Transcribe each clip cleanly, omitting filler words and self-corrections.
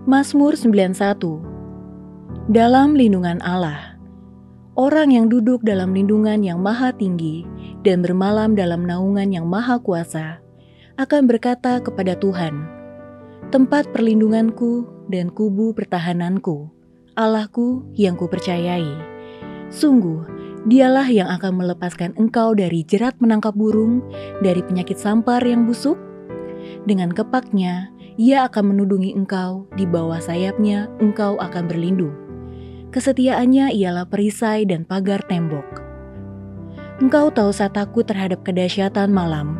Mazmur 91. Dalam lindungan Allah. Orang yang duduk dalam lindungan yang maha tinggi dan bermalam dalam naungan yang maha kuasa akan berkata kepada Tuhan, tempat perlindunganku dan kubu pertahananku, Allahku yang kupercayai. Sungguh, dialah yang akan melepaskan engkau dari jerat menangkap burung, dari penyakit sampar yang busuk. Dengan kepaknya, ia akan menudungi engkau, di bawah sayapnya engkau akan berlindung. Kesetiaannya ialah perisai dan pagar tembok. Engkau tahu saya takut terhadap kedahsyatan malam,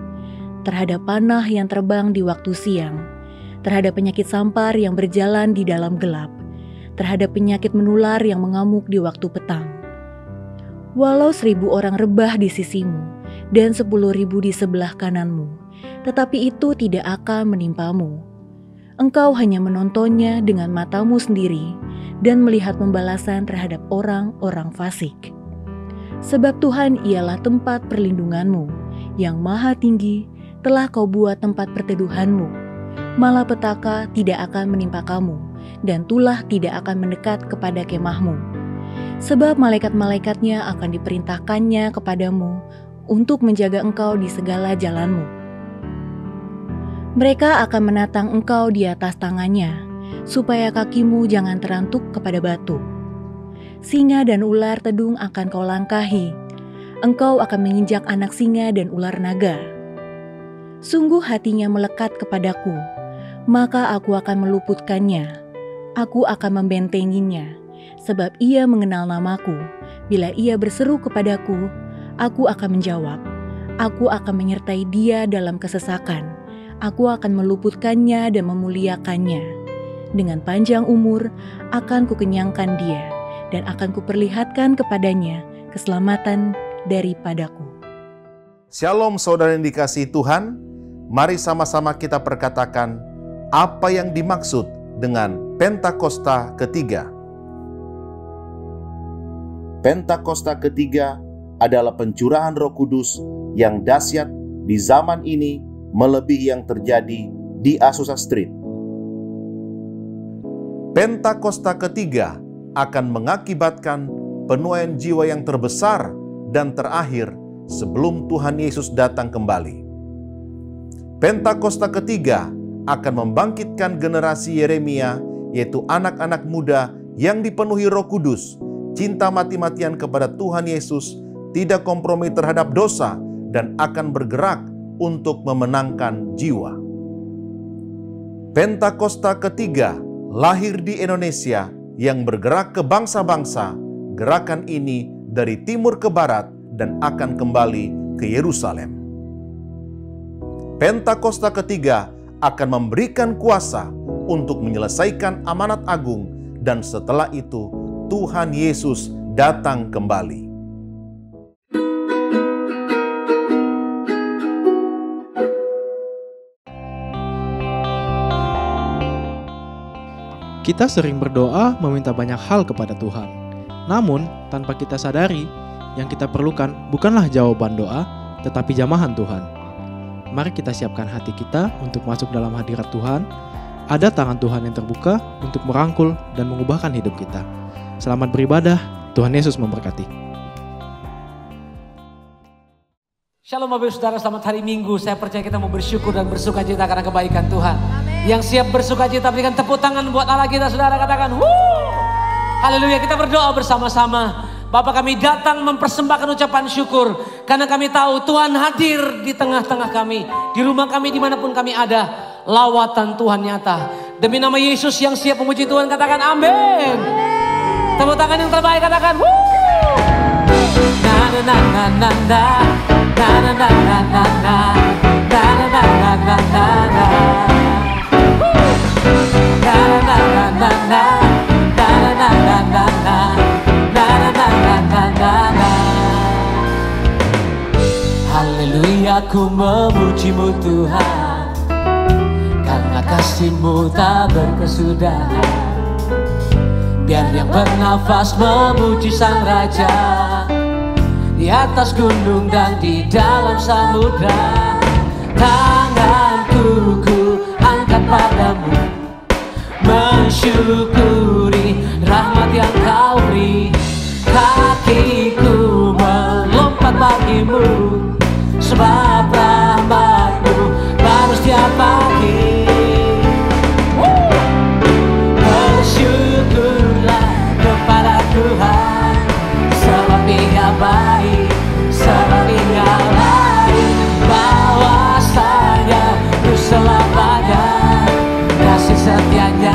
terhadap panah yang terbang di waktu siang, terhadap penyakit sampar yang berjalan di dalam gelap, terhadap penyakit menular yang mengamuk di waktu petang. Walau 1.000 orang rebah di sisimu dan 10.000 di sebelah kananmu, tetapi itu tidak akan menimpamu. Engkau hanya menontonnya dengan matamu sendiri dan melihat pembalasan terhadap orang-orang fasik. Sebab Tuhan ialah tempat perlindunganmu, yang maha tinggi telah kau buat tempat perteduhanmu. Malapetaka tidak akan menimpa kamu, dan tulah tidak akan mendekat kepada kemahmu. Sebab malaikat-malaikatnya akan diperintahkannya kepadamu untuk menjaga engkau di segala jalanmu. Mereka akan menatang engkau di atas tangannya, supaya kakimu jangan terantuk kepada batu. Singa dan ular tedung akan kau langkahi, engkau akan menginjak anak singa dan ular naga. Sungguh hatinya melekat kepadaku, maka aku akan meluputkannya. Aku akan membentenginya, sebab ia mengenal namaku. Bila ia berseru kepadaku, aku akan menjawab. Aku akan menyertai dia dalam kesesakan. Aku akan meluputkannya dan memuliakannya. Dengan panjang umur akan kukenyangkan dia, dan akan kuperlihatkan kepadanya keselamatan daripadaku. Shalom saudara yang dikasihi Tuhan, mari sama-sama kita perkatakan apa yang dimaksud dengan Pentakosta ketiga. Pentakosta ketiga adalah pencurahan Roh Kudus yang dahsyat di zaman ini melebihi yang terjadi di Azusa Street. Pentakosta ketiga akan mengakibatkan penuaian jiwa yang terbesar dan terakhir sebelum Tuhan Yesus datang kembali. Pentakosta ketiga akan membangkitkan generasi Yeremia, yaitu anak-anak muda yang dipenuhi Roh Kudus, cinta mati-matian kepada Tuhan Yesus, tidak kompromi terhadap dosa, dan akan bergerak untuk memenangkan jiwa. Pentakosta ketiga lahir di Indonesia yang bergerak ke bangsa-bangsa. Gerakan ini dari timur ke barat dan akan kembali ke Yerusalem. Pentakosta ketiga akan memberikan kuasa untuk menyelesaikan amanat agung, dan setelah itu Tuhan Yesus datang kembali. Kita sering berdoa meminta banyak hal kepada Tuhan. Namun, tanpa kita sadari, yang kita perlukan bukanlah jawaban doa, tetapi jamahan Tuhan. Mari kita siapkan hati kita untuk masuk dalam hadirat Tuhan. Ada tangan Tuhan yang terbuka untuk merangkul dan mengubahkan hidup kita. Selamat beribadah, Tuhan Yesus memberkati. Shalom Bapak Saudara, selamat hari Minggu. Saya percaya kita mau bersyukur dan bersukacita karena kebaikan Tuhan. Yang siap bersukacita berikan tepuk tangan buat Allah kita, saudara, katakan wuh. Haleluya, kita berdoa bersama-sama. Bapak, kami datang mempersembahkan ucapan syukur karena kami tahu Tuhan hadir di tengah-tengah kami, di rumah kami, dimanapun kami ada. Lawatan Tuhan nyata. Demi nama Yesus yang siap memuji Tuhan, katakan amin. Tepuk tangan yang terbaik, katakan wuh. Na na na na na na. Na na na na na na. Na na na na na na na. Na na na na na na. Na na na na na na. Na na na na na na na. Haleluya, ku memuji-Mu Tuhan, karena kasih-Mu tak berkesudahan. Biar yang bernafas memuji Sang Raja, di atas gunung dan di dalam samudra. Tanganku ku angkat padamu, bersyukuri rahmat yang kau beri. Kakiku melompat bagimu, sebab rahmat-Mu baru setiap pagi. Bersyukurlah kepada Tuhan, sebab Ia baik, sebab Ia baik. Bahwasanya Ku selamanya, kasih setianya,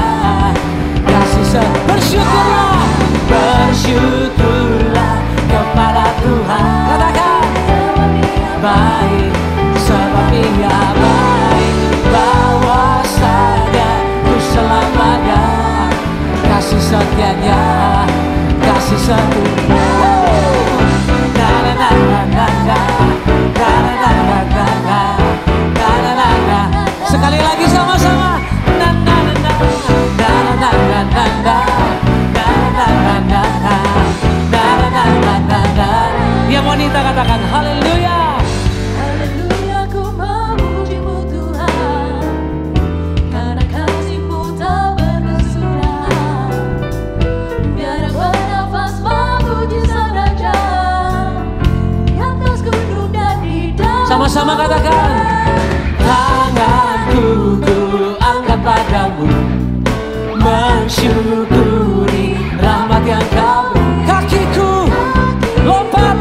kasih setia. Bersyukurlah, bersyukurlah kepada Tuhan. Katakan, baik, sebab Ia baik. Bahwasanya Ku selamanya, kasih setianya, kasih setia. Na na na na na na, na na na na na na, na na na na. Sekali lagi sama-sama. Na na na na, na na na na na, na na na na na, na na na na na na. Yang wanita katakan haleluya. Haleluya, ku memuji-Mu Tuhan, karena kasih-Mu tak berkesudahan. Biar bernafas memuji-Sang Raja, di atas gunung dan di dalam. Sama-sama katakan, tanganku ku angkat padamu, mensyukuri rahmat yang kau beri. Kakiku lompat,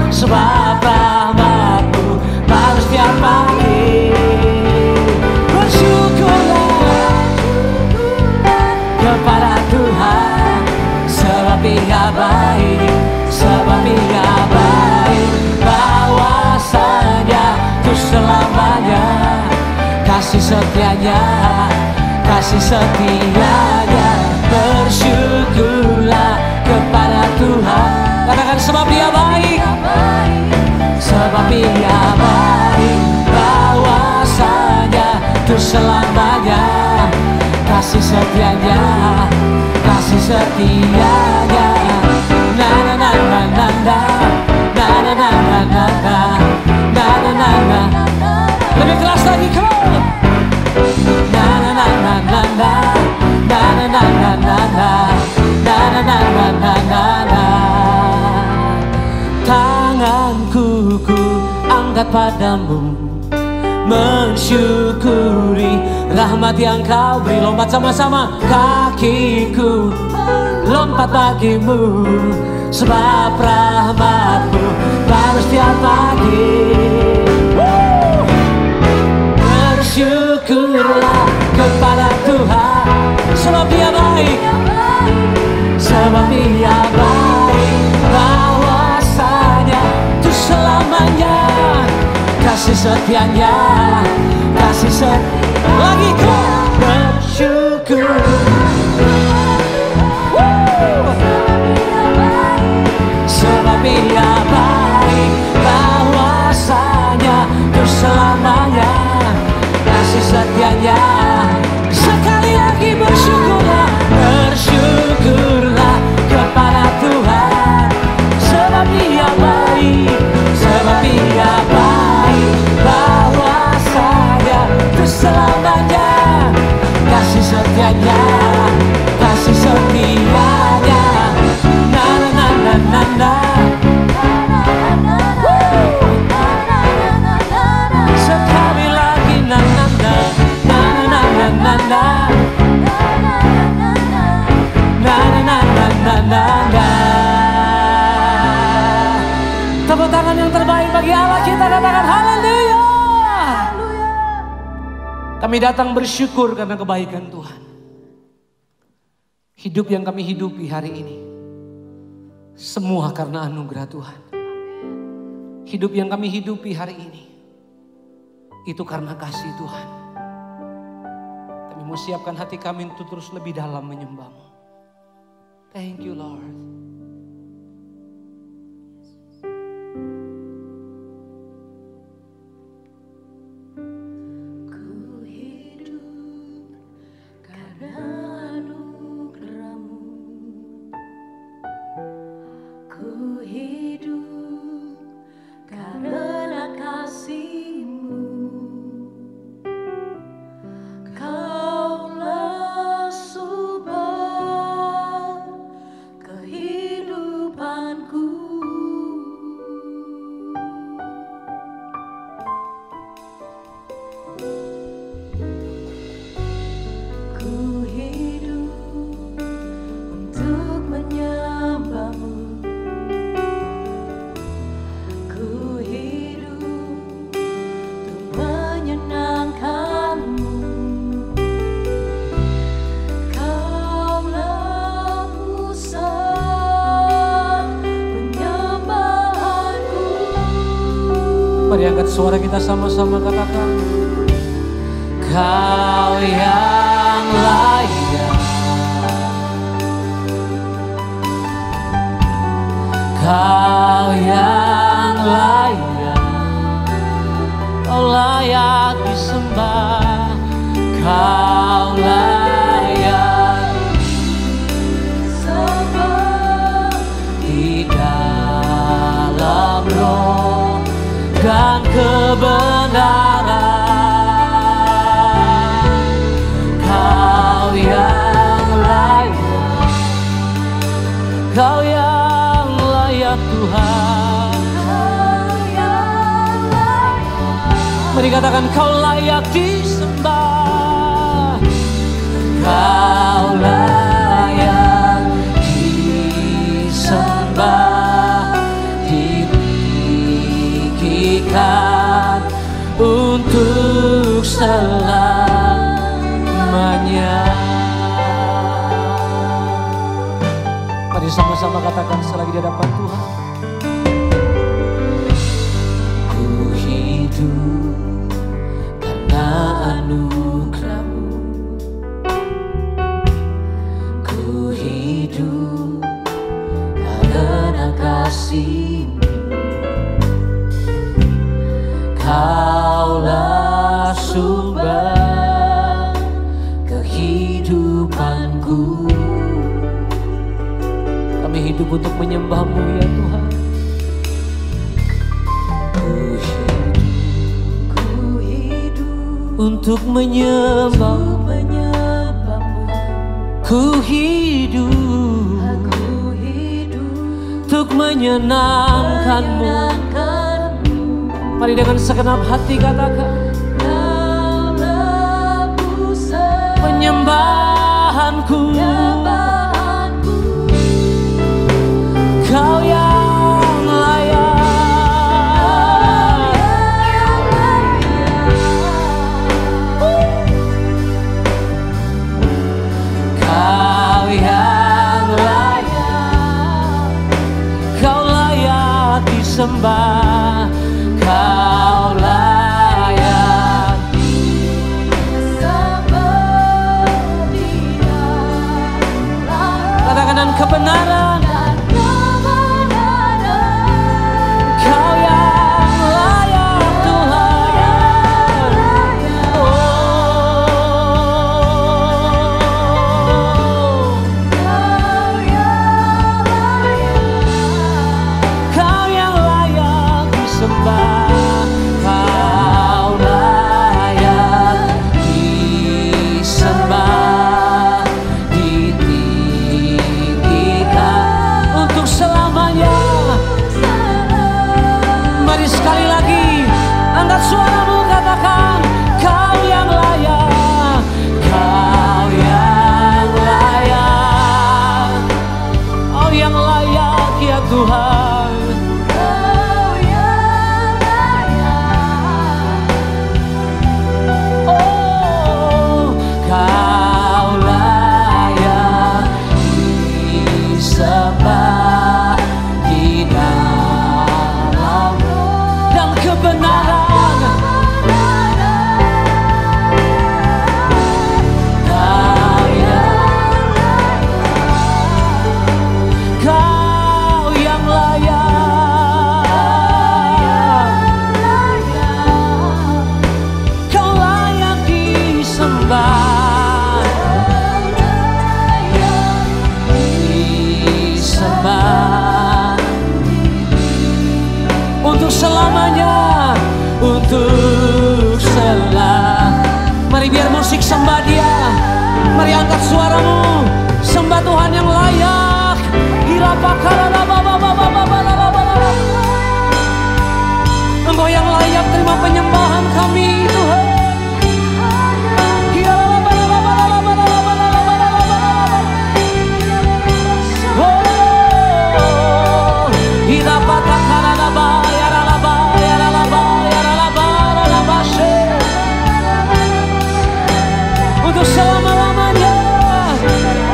sebab rahmat-Mu baru setiap pagi. Bersyukurlah kepada Tuhan, sebab Ia baik, sebab Ia baik. Bahwasanya Ku selamanya, kasih setianya, kasih setianya. Bersyukurlah kepada Tuhan. Katakan, sebab Dia baik, sebab Ia baik. Bahwasanya Ku selamanya, kasih setianya, kasih setianya. Na na na na na na, na na na na na na, na na na na. Lebih keras lagi, come on. Na na na na na na, na na na na na na, na na na na na na na. Tanganku ku angkat padamu, mensyukuri rahmat yang kau beri. Lompat sama-sama. Kakiku lompat bagimu, sebab rahmat-Mu baru setiap pagi. Bersyukurlah kepada Tuhan, sebab Ia baik, sebab Ia baik. Bahwasanya Ku selamanya, kasih setianya, kasih setia. Lagi ku bersyukur, sebab Ia baik. Bahwasanya Ku selamanya, kasih setianya. Sekali lagi bersyukurlah, bersyukurlah kepada Tuhan, sebab Ia baik, sebab Ia baik. Bahwasanya Ku selamanya, kasih setianya, kasih setianya. Na na na na na na. Sekali lagi na na na, na na na na na, na na na na na na na. Tepuk tangan yang terbaik bagi Allah kita, katakan haleluya. Kami datang bersyukur karena kebaikan Tuhan. Hidup yang kami hidupi hari ini, semua karena anugerah Tuhan. Hidup yang kami hidupi hari ini, itu karena kasih Tuhan. Kami mau siapkan hati kami untuk terus lebih dalam menyembah-Mu. Thank you Lord. Ku hidup karena anugerah-Mu, ku hidup karena kasih-Mu. Kau Mari angkat suara kita sama-sama katakan, Kau yang layak, Kau yang layak, Kau layak disembah, Kau layak disembah di dalam roh dan kebenaran. Kau yang layak, Kau yang layak Tuhan. Mari katakan, Kau layak disembah, Kau layak disembah, ditinggikan untuk selamanya. Mari sama-sama katakan selagi di hadapan Tuhan. Ku hidup karena anugerah-Mu, ku hidup karena kasih-Mu. Kaulah sumber kehidupanku. Kami hidup untuk menyembah-Mu ya Tuhan. Ku hidup untuk menyembah-Mu. Ku hidup untuk menyenangkan-Mu. Mari dengan segenap hati katakan, penyembahanku, Kau yang layak, Kau yang layak, Kau layak disembah, Kau layak disembah. Katakan, dan kebenaran, Kau yang layak Tuhan. Kau yang layak disembah, Kau layak disembah, ditinggikan untuk selamanya. Mari sekali lagi angkat suaramu katakan, Kau yang layak, Kau yang layak, Kau yang layak ya Tuhan. Oh, Kau layak disembah di dalam dan kebenaran. Kau yang layak, Kau layak disembah, disembah untuk selamanya, untuk Mari biar musik sembah Dia. Mari angkat suaramu, sembah Tuhan yang layak. Engkau yang layak terima penyembahan kami Tuhan. Untuk selama-lamanya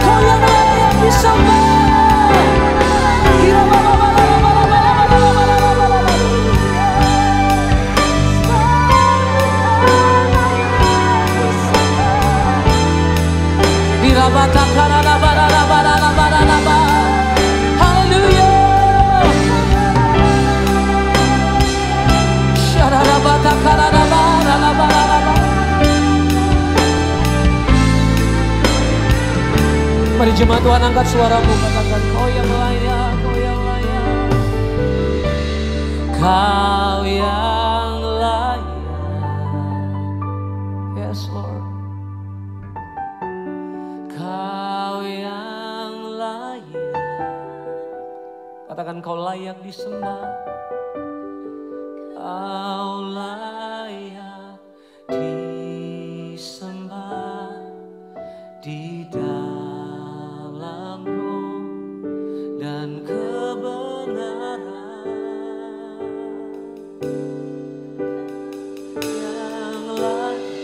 Kau yang layak disembah. Haleluya. Mari jemaat Tuhan angkat suaramu, katakan kau yang layak, kau yang layak. Kau yang layak. Yes Lord. Kau yang layak. Katakan kau layak disembah. Kau layak disembah di dalam roh dan kebenaran. Yang layak.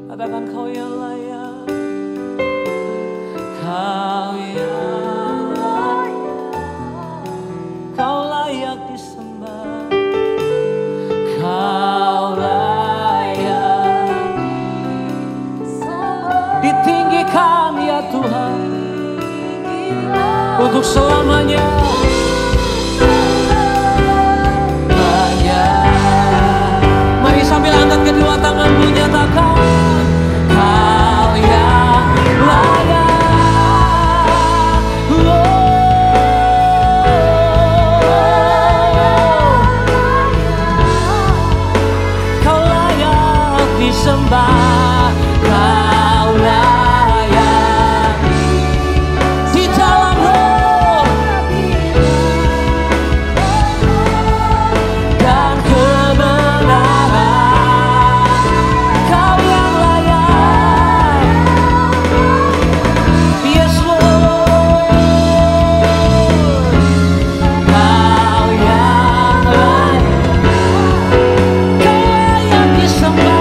Katakan kau yang layak. Kau yang layak. Kau layak disembah. Kau layak ditinggikan ya Tuhan untuk selamanya. Mari sambil angkat kedua tanganmu nyatakan kau yang layak. Sembah, kau layak di dalam roh dan kebenaran. Kau yang layak, yes Lord. Kau yang layak, kau layak disembah.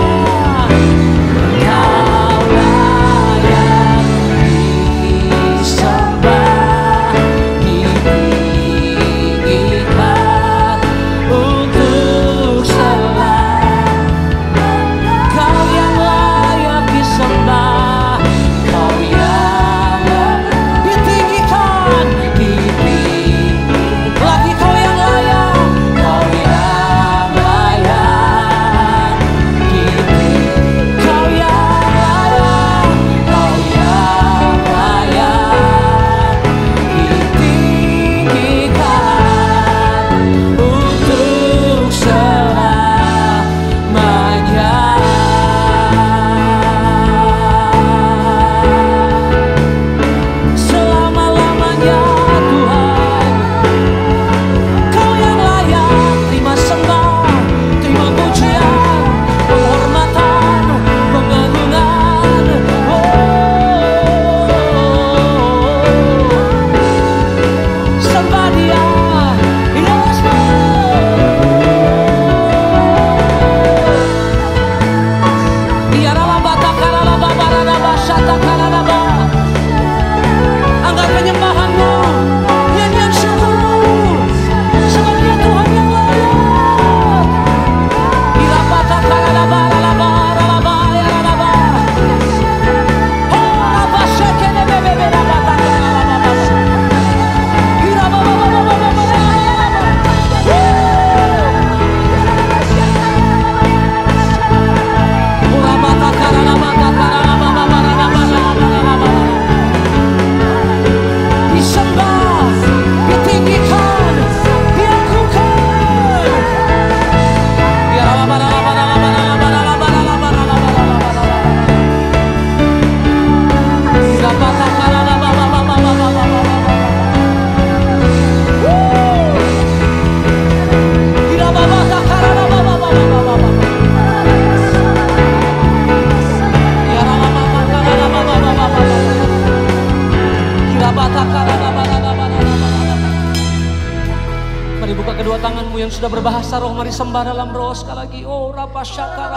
Mari buka kedua tanganmu yang sudah berbahasa roh, mari sembah dalam roh sekali lagi. Oh rapasyaka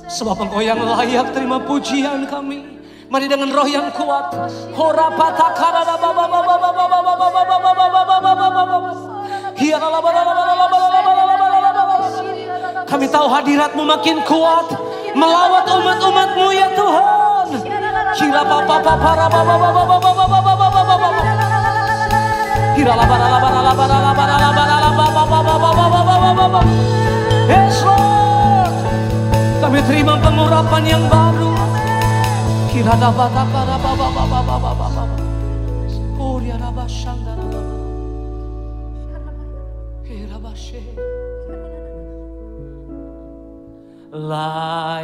sebab Engkau yang layak terima pujian kami. Mari dengan roh yang kuat. Kami tahu hadirat-Mu makin kuat melawat umat-umat-Mu ya Tuhan. Kira papa para Yes Lord, kami terima pengurapan yang baru. Kira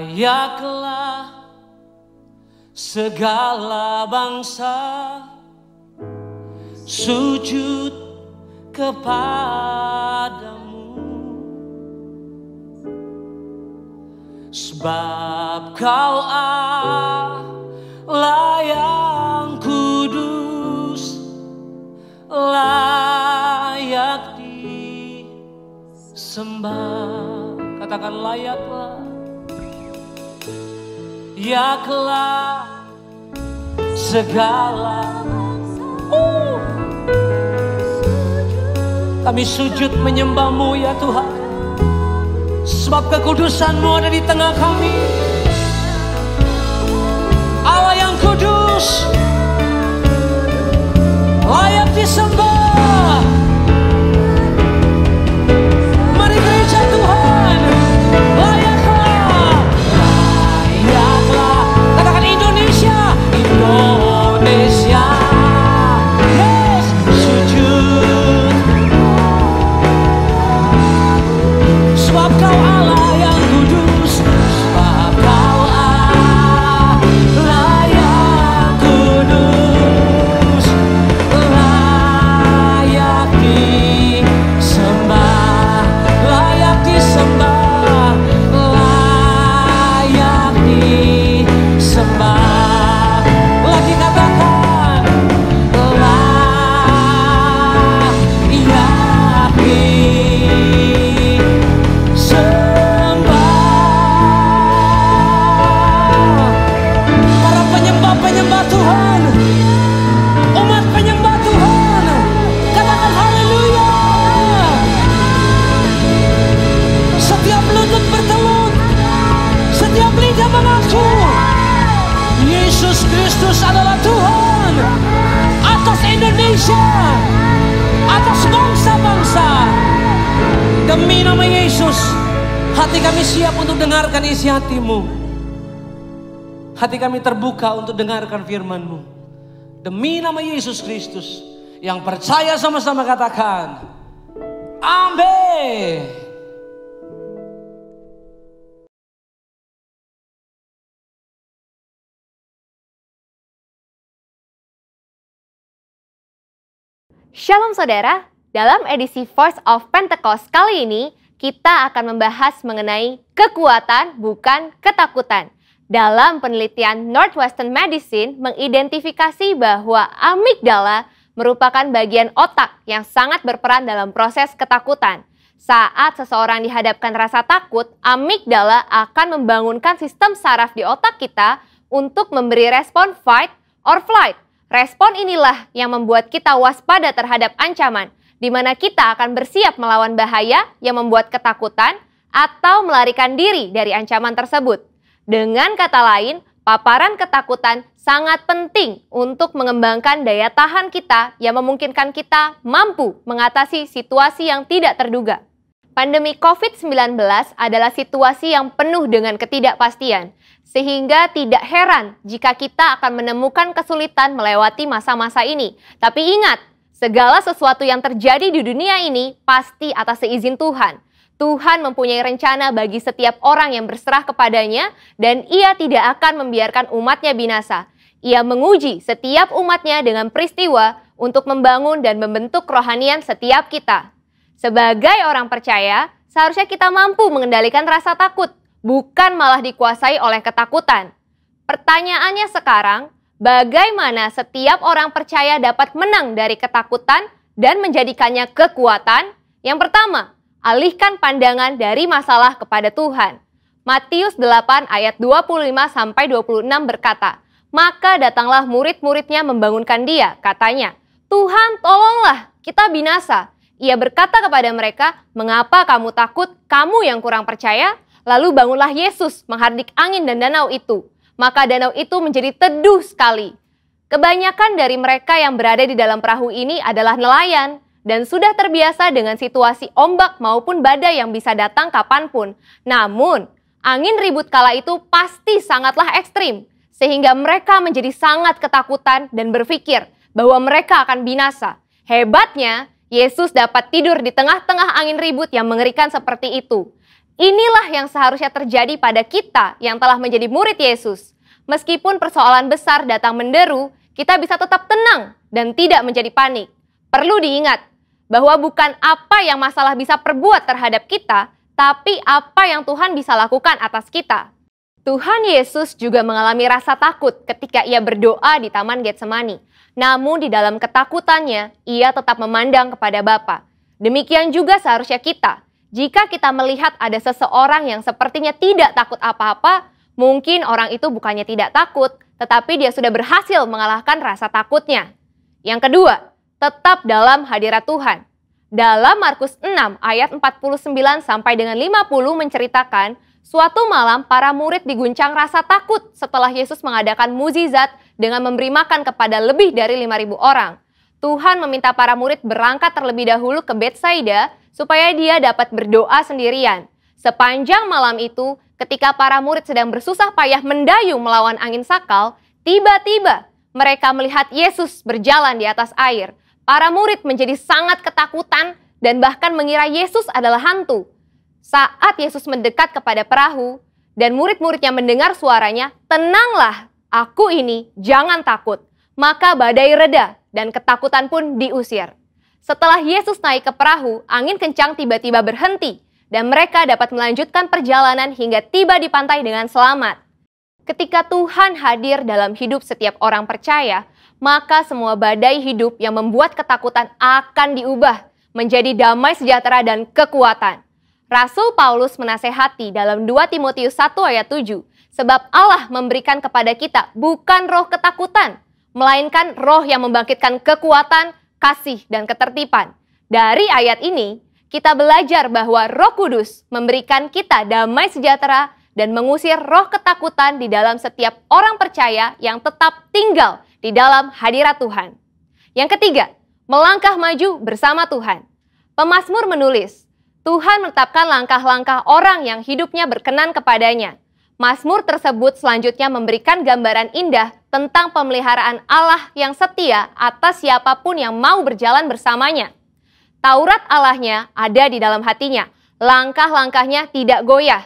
layaklah segala bangsa sujud kepadamu, sebab Kau Allah yang kudus, layak disembah. Katakan layaklah, yaklah segala. Kami sujud menyembah-Mu ya Tuhan, sebab kekudusan-Mu ada di tengah kami. Allah yang kudus, layak disembah. Mari gereja Tuhan, layaklah, layaklah. Katakan Indonesia, Indonesia. Yes, sujud. Sebab Kau Allah yang kudus, sebab Kau Allah yang kudus, layak disembah, layak disembah, layak disembah. Lagi katakan, layak para penyembah-penyembah Tuhan, umat penyembah Tuhan, katakan haleluya. Setiap lutut bertelur, setiap lidah mengaku Yesus Kristus adalah Tuhan atas Indonesia, atas bangsa-bangsa. Demi nama Yesus, hati kami siap untuk dengarkan isi hati-Mu. Hati kami terbuka untuk dengarkan firman-Mu. Demi nama Yesus Kristus, yang percaya sama-sama katakan, amin. Shalom saudara, dalam edisi Voice of Pentecost kali ini, kita akan membahas mengenai kekuatan bukan ketakutan. Dalam penelitian Northwestern Medicine mengidentifikasi bahwa amigdala merupakan bagian otak yang sangat berperan dalam proses ketakutan. Saat seseorang dihadapkan rasa takut, amigdala akan membangunkan sistem saraf di otak kita untuk memberi respon fight or flight. Respon inilah yang membuat kita waspada terhadap ancaman, di mana kita akan bersiap melawan bahaya yang membuat ketakutan atau melarikan diri dari ancaman tersebut. Dengan kata lain, paparan ketakutan sangat penting untuk mengembangkan daya tahan kita yang memungkinkan kita mampu mengatasi situasi yang tidak terduga. Pandemi COVID-19 adalah situasi yang penuh dengan ketidakpastian, sehingga tidak heran jika kita akan menemukan kesulitan melewati masa-masa ini. Tapi ingat, segala sesuatu yang terjadi di dunia ini pasti atas seizin Tuhan. Tuhan mempunyai rencana bagi setiap orang yang berserah kepadanya, dan Ia tidak akan membiarkan umatnya binasa. Ia menguji setiap umatnya dengan peristiwa untuk membangun dan membentuk kerohanian setiap kita. Sebagai orang percaya, seharusnya kita mampu mengendalikan rasa takut, bukan malah dikuasai oleh ketakutan. Pertanyaannya sekarang, bagaimana setiap orang percaya dapat menang dari ketakutan dan menjadikannya kekuatan? Yang pertama, alihkan pandangan dari masalah kepada Tuhan. Matius 8 ayat 25-26 berkata, maka datanglah murid-muridnya membangunkan dia, katanya, Tuhan tolonglah, kita binasa. Ia berkata kepada mereka, "Mengapa kamu takut, kamu yang kurang percaya?" Lalu bangunlah Yesus menghardik angin dan danau itu. Maka danau itu menjadi teduh sekali. Kebanyakan dari mereka yang berada di dalam perahu ini adalah nelayan dan sudah terbiasa dengan situasi ombak maupun badai yang bisa datang kapanpun. Namun, angin ribut kala itu pasti sangatlah ekstrim, sehingga mereka menjadi sangat ketakutan dan berpikir bahwa mereka akan binasa. Hebatnya, Yesus dapat tidur di tengah-tengah angin ribut yang mengerikan seperti itu. Inilah yang seharusnya terjadi pada kita yang telah menjadi murid Yesus. Meskipun persoalan besar datang menderu, kita bisa tetap tenang dan tidak menjadi panik. Perlu diingat bahwa bukan apa yang masalah bisa perbuat terhadap kita, tapi apa yang Tuhan bisa lakukan atas kita. Tuhan Yesus juga mengalami rasa takut ketika ia berdoa di Taman Getsemani. Namun di dalam ketakutannya, ia tetap memandang kepada Bapa. Demikian juga seharusnya kita. Jika kita melihat ada seseorang yang sepertinya tidak takut apa-apa, mungkin orang itu bukannya tidak takut, tetapi dia sudah berhasil mengalahkan rasa takutnya. Yang kedua, tetap dalam hadirat Tuhan. Dalam Markus 6 ayat 49 sampai dengan 50 menceritakan, suatu malam para murid diguncang rasa takut setelah Yesus mengadakan mukjizat dengan memberi makan kepada lebih dari 5.000 orang. Tuhan meminta para murid berangkat terlebih dahulu ke Betsaida supaya dia dapat berdoa sendirian. Sepanjang malam itu, ketika para murid sedang bersusah payah mendayung melawan angin sakal, tiba-tiba mereka melihat Yesus berjalan di atas air. Para murid menjadi sangat ketakutan dan bahkan mengira Yesus adalah hantu. Saat Yesus mendekat kepada perahu dan murid-muridnya mendengar suaranya, "Tenanglah, aku ini, jangan takut." Maka badai reda dan ketakutan pun diusir. Setelah Yesus naik ke perahu, angin kencang tiba-tiba berhenti dan mereka dapat melanjutkan perjalanan hingga tiba di pantai dengan selamat. Ketika Tuhan hadir dalam hidup setiap orang percaya, maka semua badai hidup yang membuat ketakutan akan diubah menjadi damai sejahtera dan kekuatan. Rasul Paulus menasehati dalam 2 Timotius 1 ayat 7, "Sebab Allah memberikan kepada kita bukan roh ketakutan, melainkan roh yang membangkitkan kekuatan, kasih, dan ketertiban." Dari ayat ini, kita belajar bahwa Roh Kudus memberikan kita damai sejahtera dan mengusir roh ketakutan di dalam setiap orang percaya yang tetap tinggal di dalam hadirat Tuhan. Yang ketiga, melangkah maju bersama Tuhan. Pemazmur menulis, Tuhan menetapkan langkah-langkah orang yang hidupnya berkenan kepadanya. Mazmur tersebut selanjutnya memberikan gambaran indah tentang pemeliharaan Allah yang setia atas siapapun yang mau berjalan bersamanya. Taurat Allahnya ada di dalam hatinya, langkah-langkahnya tidak goyah.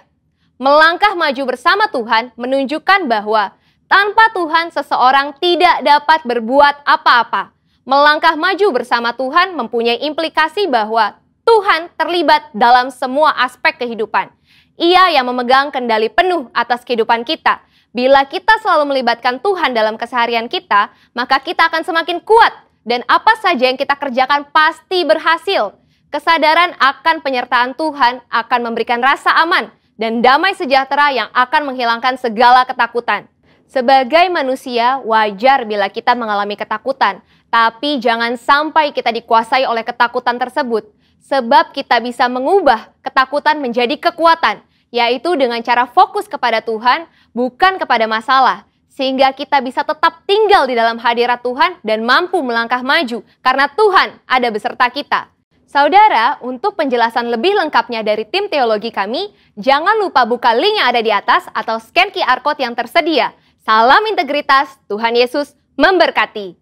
Melangkah maju bersama Tuhan menunjukkan bahwa tanpa Tuhan seseorang tidak dapat berbuat apa-apa. Melangkah maju bersama Tuhan mempunyai implikasi bahwa Tuhan terlibat dalam semua aspek kehidupan. Ia yang memegang kendali penuh atas kehidupan kita. Bila kita selalu melibatkan Tuhan dalam keseharian kita, maka kita akan semakin kuat dan apa saja yang kita kerjakan pasti berhasil. Kesadaran akan penyertaan Tuhan akan memberikan rasa aman dan damai sejahtera yang akan menghilangkan segala ketakutan. Sebagai manusia, wajar bila kita mengalami ketakutan, tapi jangan sampai kita dikuasai oleh ketakutan tersebut, sebab kita bisa mengubah ketakutan menjadi kekuatan, yaitu dengan cara fokus kepada Tuhan, bukan kepada masalah, sehingga kita bisa tetap tinggal di dalam hadirat Tuhan dan mampu melangkah maju, karena Tuhan ada beserta kita. Saudara, untuk penjelasan lebih lengkapnya dari tim teologi kami, jangan lupa buka link yang ada di atas atau scan QR Code yang tersedia. Salam integritas, Tuhan Yesus memberkati.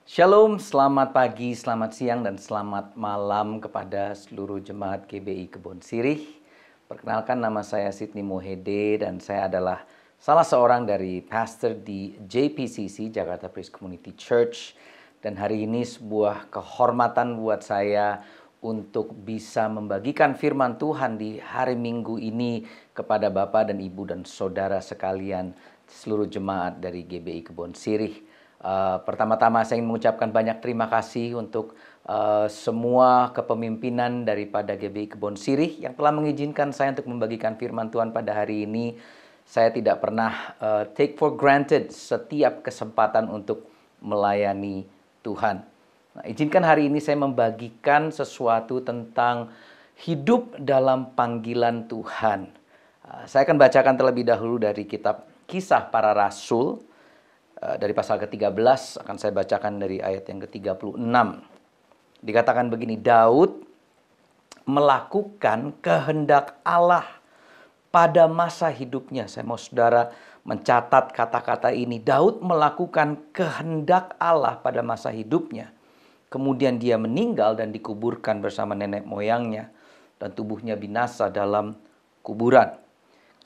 Shalom, selamat pagi, selamat siang, dan selamat malam kepada seluruh jemaat GBI Kebon Sirih. Perkenalkan, nama saya Sidney Mohede dan saya adalah salah seorang dari pastor di JPCC, Jakarta Praise Community Church. Dan hari ini sebuah kehormatan buat saya untuk bisa membagikan firman Tuhan di hari Minggu ini kepada Bapak dan Ibu dan Saudara sekalian, seluruh jemaat dari GBI Kebon Sirih. Pertama-tama saya ingin mengucapkan banyak terima kasih untuk semua kepemimpinan daripada GBI Kebon Sirih yang telah mengizinkan saya untuk membagikan firman Tuhan pada hari ini. Saya tidak pernah take for granted setiap kesempatan untuk melayani Tuhan. Nah, izinkan hari ini saya membagikan sesuatu tentang hidup dalam panggilan Tuhan. Saya akan bacakan terlebih dahulu dari kitab Kisah Para Rasul. Dari pasal ke-13 akan saya bacakan dari ayat yang ke-36. Dikatakan begini, Daud melakukan kehendak Allah pada masa hidupnya. Saya mau saudara mencatat kata-kata ini. Daud melakukan kehendak Allah pada masa hidupnya. Kemudian dia meninggal dan dikuburkan bersama nenek moyangnya. Dan tubuhnya binasa dalam kuburan.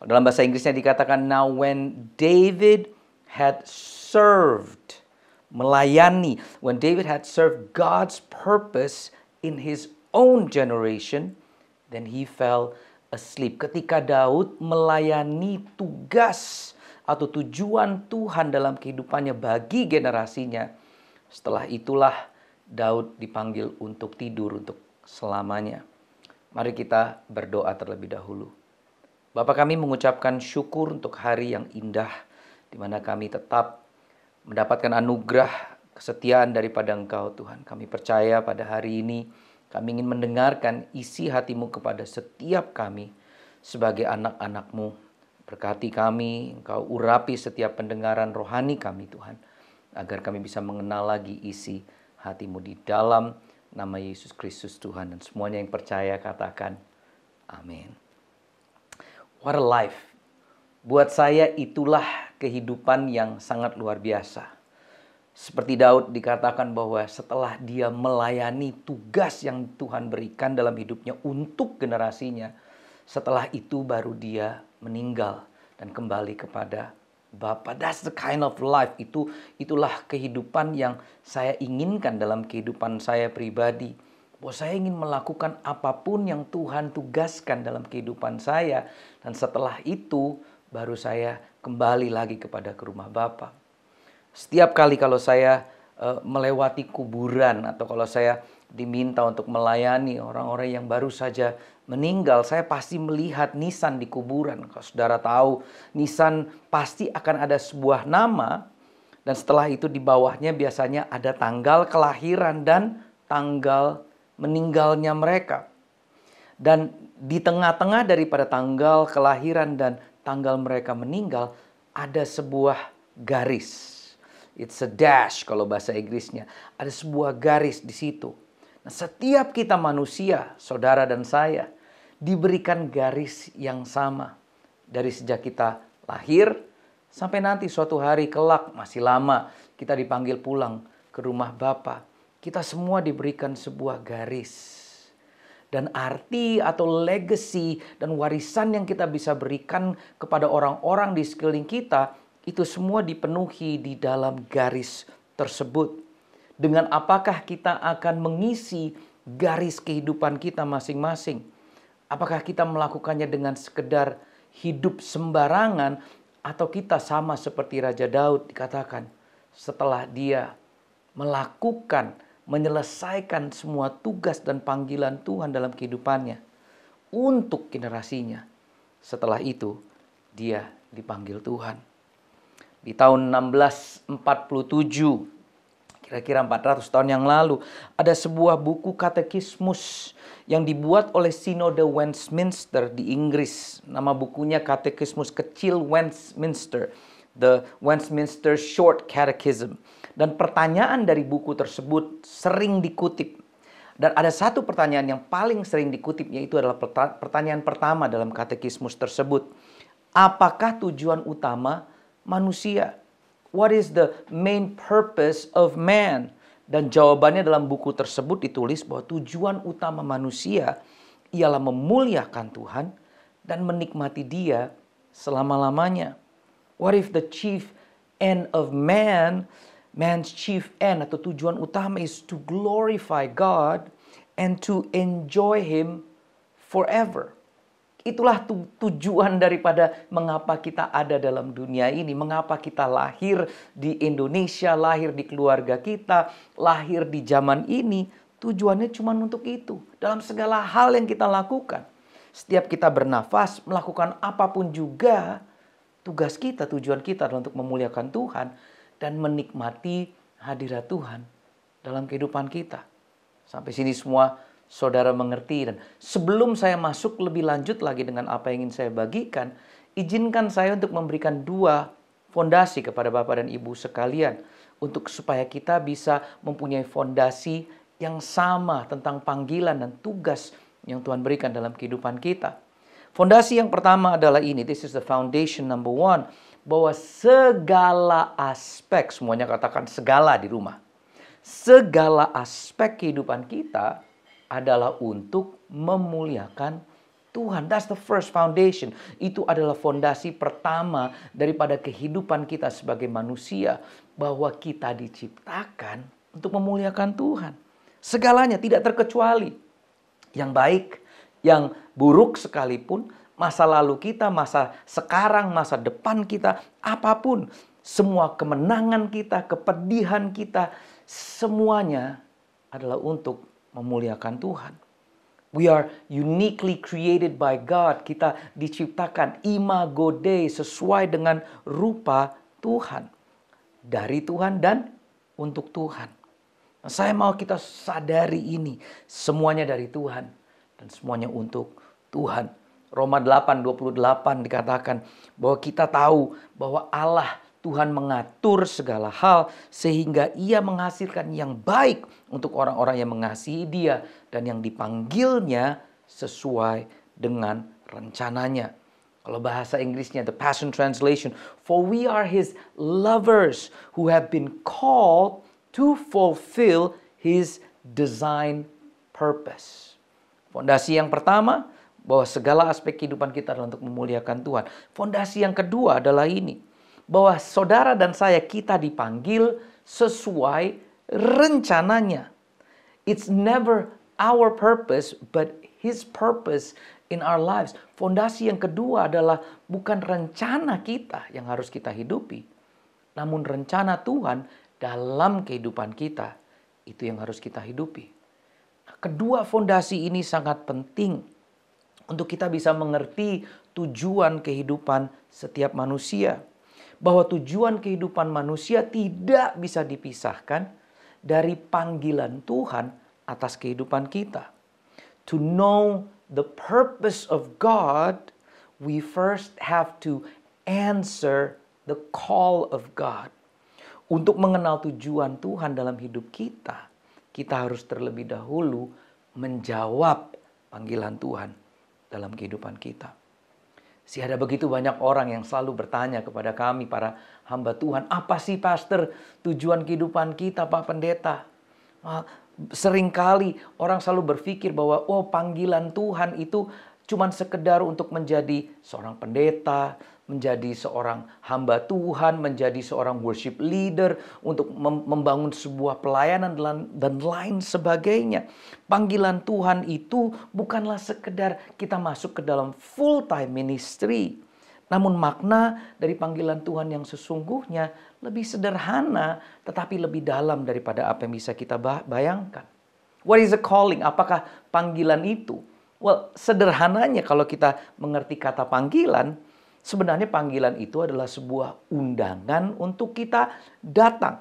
Dalam bahasa Inggrisnya dikatakan, Now when David had served, melayani, when David had served God's purpose in his own generation, then he fell asleep. Ketika Daud melayani tugas atau tujuan Tuhan dalam kehidupannya bagi generasinya, setelah itulah Daud dipanggil untuk tidur untuk selamanya. Mari kita berdoa terlebih dahulu. Bapa, kami mengucapkan syukur untuk hari yang indah, di mana kami tetap mendapatkan anugerah kesetiaan daripada Engkau, Tuhan. Kami percaya pada hari ini kami ingin mendengarkan isi hati-Mu kepada setiap kami sebagai anak-anak-Mu. Berkati kami, Engkau urapi setiap pendengaran rohani kami, Tuhan, agar kami bisa mengenal lagi isi hati-Mu di dalam nama Yesus Kristus Tuhan. Dan semuanya yang percaya katakan amin. What a life. Buat saya itulah kehidupan yang sangat luar biasa. Seperti Daud dikatakan bahwa setelah dia melayani tugas yang Tuhan berikan dalam hidupnya untuk generasinya, setelah itu baru dia meninggal dan kembali kepada Bapa. That's the kind of life. Itulah kehidupan yang saya inginkan dalam kehidupan saya pribadi. Bahwa saya ingin melakukan apapun yang Tuhan tugaskan dalam kehidupan saya. Dan setelah itu baru saya kembali lagi ke rumah Bapa. Setiap kali kalau saya melewati kuburan atau kalau saya diminta untuk melayani orang-orang yang baru saja meninggal, saya pasti melihat nisan di kuburan. Kalau saudara tahu, nisan pasti akan ada sebuah nama, dan setelah itu di bawahnya biasanya ada tanggal kelahiran dan tanggal meninggalnya mereka. Dan di tengah-tengah daripada tanggal kelahiran dan tanggal mereka meninggal, ada sebuah garis. It's a dash kalau bahasa Inggrisnya. Ada sebuah garis di situ. Nah, setiap kita manusia, saudara dan saya, diberikan garis yang sama. Dari sejak kita lahir, sampai nanti suatu hari kelak, masih lama, kita dipanggil pulang ke rumah Bapa. Kita semua diberikan sebuah garis. Dan arti atau legacy dan warisan yang kita bisa berikan kepada orang-orang di sekeliling kita, itu semua dipenuhi di dalam garis tersebut. Dengan apakah kita akan mengisi garis kehidupan kita masing-masing? Apakah kita melakukannya dengan sekedar hidup sembarangan, atau kita sama seperti Raja Daud dikatakan, setelah dia menyelesaikan semua tugas dan panggilan Tuhan dalam kehidupannya untuk generasinya. Setelah itu dia dipanggil Tuhan. Di tahun 1647, kira-kira 400 tahun yang lalu, ada sebuah buku katekismus yang dibuat oleh Sinode Westminster di Inggris. Nama bukunya Katekismus Kecil Westminster, The Westminster Short Catechism. Dan pertanyaan dari buku tersebut sering dikutip. Dan ada satu pertanyaan yang paling sering dikutip, yaitu adalah pertanyaan pertama dalam katekismus tersebut. Apakah tujuan utama manusia? What is the main purpose of man? Dan jawabannya dalam buku tersebut ditulis bahwa tujuan utama manusia ialah memuliakan Tuhan dan menikmati Dia selama-lamanya. What if the chief end of man's chief end atau tujuan utama is to glorify God and to enjoy Him forever. Itulah tujuan daripada mengapa kita ada dalam dunia ini. Mengapa kita lahir di Indonesia, lahir di keluarga kita, lahir di zaman ini. tujuannya cuma untuk itu. Dalam segala hal yang kita lakukan. Setiap kita bernafas, melakukan apapun juga, tugas kita, tujuan kita adalah untuk memuliakan Tuhan dan menikmati hadirat Tuhan dalam kehidupan kita. Sampai sini semua saudara mengerti. Dan sebelum saya masuk lebih lanjut lagi dengan apa yang ingin saya bagikan, izinkan saya untuk memberikan 2 fondasi kepada Bapak dan Ibu sekalian, untuk supaya kita bisa mempunyai fondasi yang sama tentang panggilan dan tugas yang Tuhan berikan dalam kehidupan kita. Fondasi yang pertama adalah ini, this is the foundation number 1, bahwa segala aspek, semuanya katakan segala di rumah, segala aspek kehidupan kita adalah untuk memuliakan Tuhan. That's the first foundation. Itu adalah fondasi pertama daripada kehidupan kita sebagai manusia, bahwa kita diciptakan untuk memuliakan Tuhan. Segalanya tidak terkecuali. Yang baik, yang buruk sekalipun, masa lalu kita, masa sekarang, masa depan kita, apapun, semua kemenangan kita, kepedihan kita, semuanya adalah untuk memuliakan Tuhan. We are uniquely created by God. Kita diciptakan imago Dei, sesuai dengan rupa Tuhan. Dari Tuhan dan untuk Tuhan. Nah, saya mau kita sadari ini. Semuanya dari Tuhan. Dan semuanya untuk Tuhan. Roma 8:28 dikatakan bahwa kita tahu bahwa Allah Tuhan mengatur segala hal sehingga Ia menghasilkan yang baik untuk orang-orang yang mengasihi Dia dan yang dipanggilnya sesuai dengan rencananya. Kalau bahasa Inggrisnya, the Passion Translation, for we are His lovers who have been called to fulfill His design purpose. Fondasi yang pertama, bahwa segala aspek kehidupan kita adalah untuk memuliakan Tuhan. Fondasi yang kedua adalah ini, bahwa saudara dan saya, kita dipanggil sesuai rencananya. It's never our purpose, but His purpose in our lives. Fondasi yang kedua adalah bukan rencana kita yang harus kita hidupi, namun rencana Tuhan dalam kehidupan kita, itu yang harus kita hidupi. Nah, kedua fondasi ini sangat penting untuk kita bisa mengerti tujuan kehidupan setiap manusia. Bahwa tujuan kehidupan manusia tidak bisa dipisahkan dari panggilan Tuhan atas kehidupan kita. To know the purpose of God, we first have to answer the call of God. Untuk mengenal tujuan Tuhan dalam hidup kita, kita harus terlebih dahulu menjawab panggilan Tuhan dalam kehidupan kita. Ada begitu banyak orang yang selalu bertanya kepada kami, para hamba Tuhan, apa sih pastor tujuan kehidupan kita, Pak Pendeta? Seringkali orang selalu berpikir bahwa panggilan Tuhan itu cuma sekedar untuk menjadi seorang pendeta, menjadi seorang hamba Tuhan, menjadi seorang worship leader, untuk membangun sebuah pelayanan dan lain sebagainya. Panggilan Tuhan itu bukanlah sekedar kita masuk ke dalam full time ministry. Namun makna dari panggilan Tuhan yang sesungguhnya lebih sederhana, tetapi lebih dalam daripada apa yang bisa kita bayangkan. What is a calling? Apakah panggilan itu? Well, sederhananya kalau kita mengerti kata panggilan, sebenarnya panggilan itu adalah sebuah undangan untuk kita datang.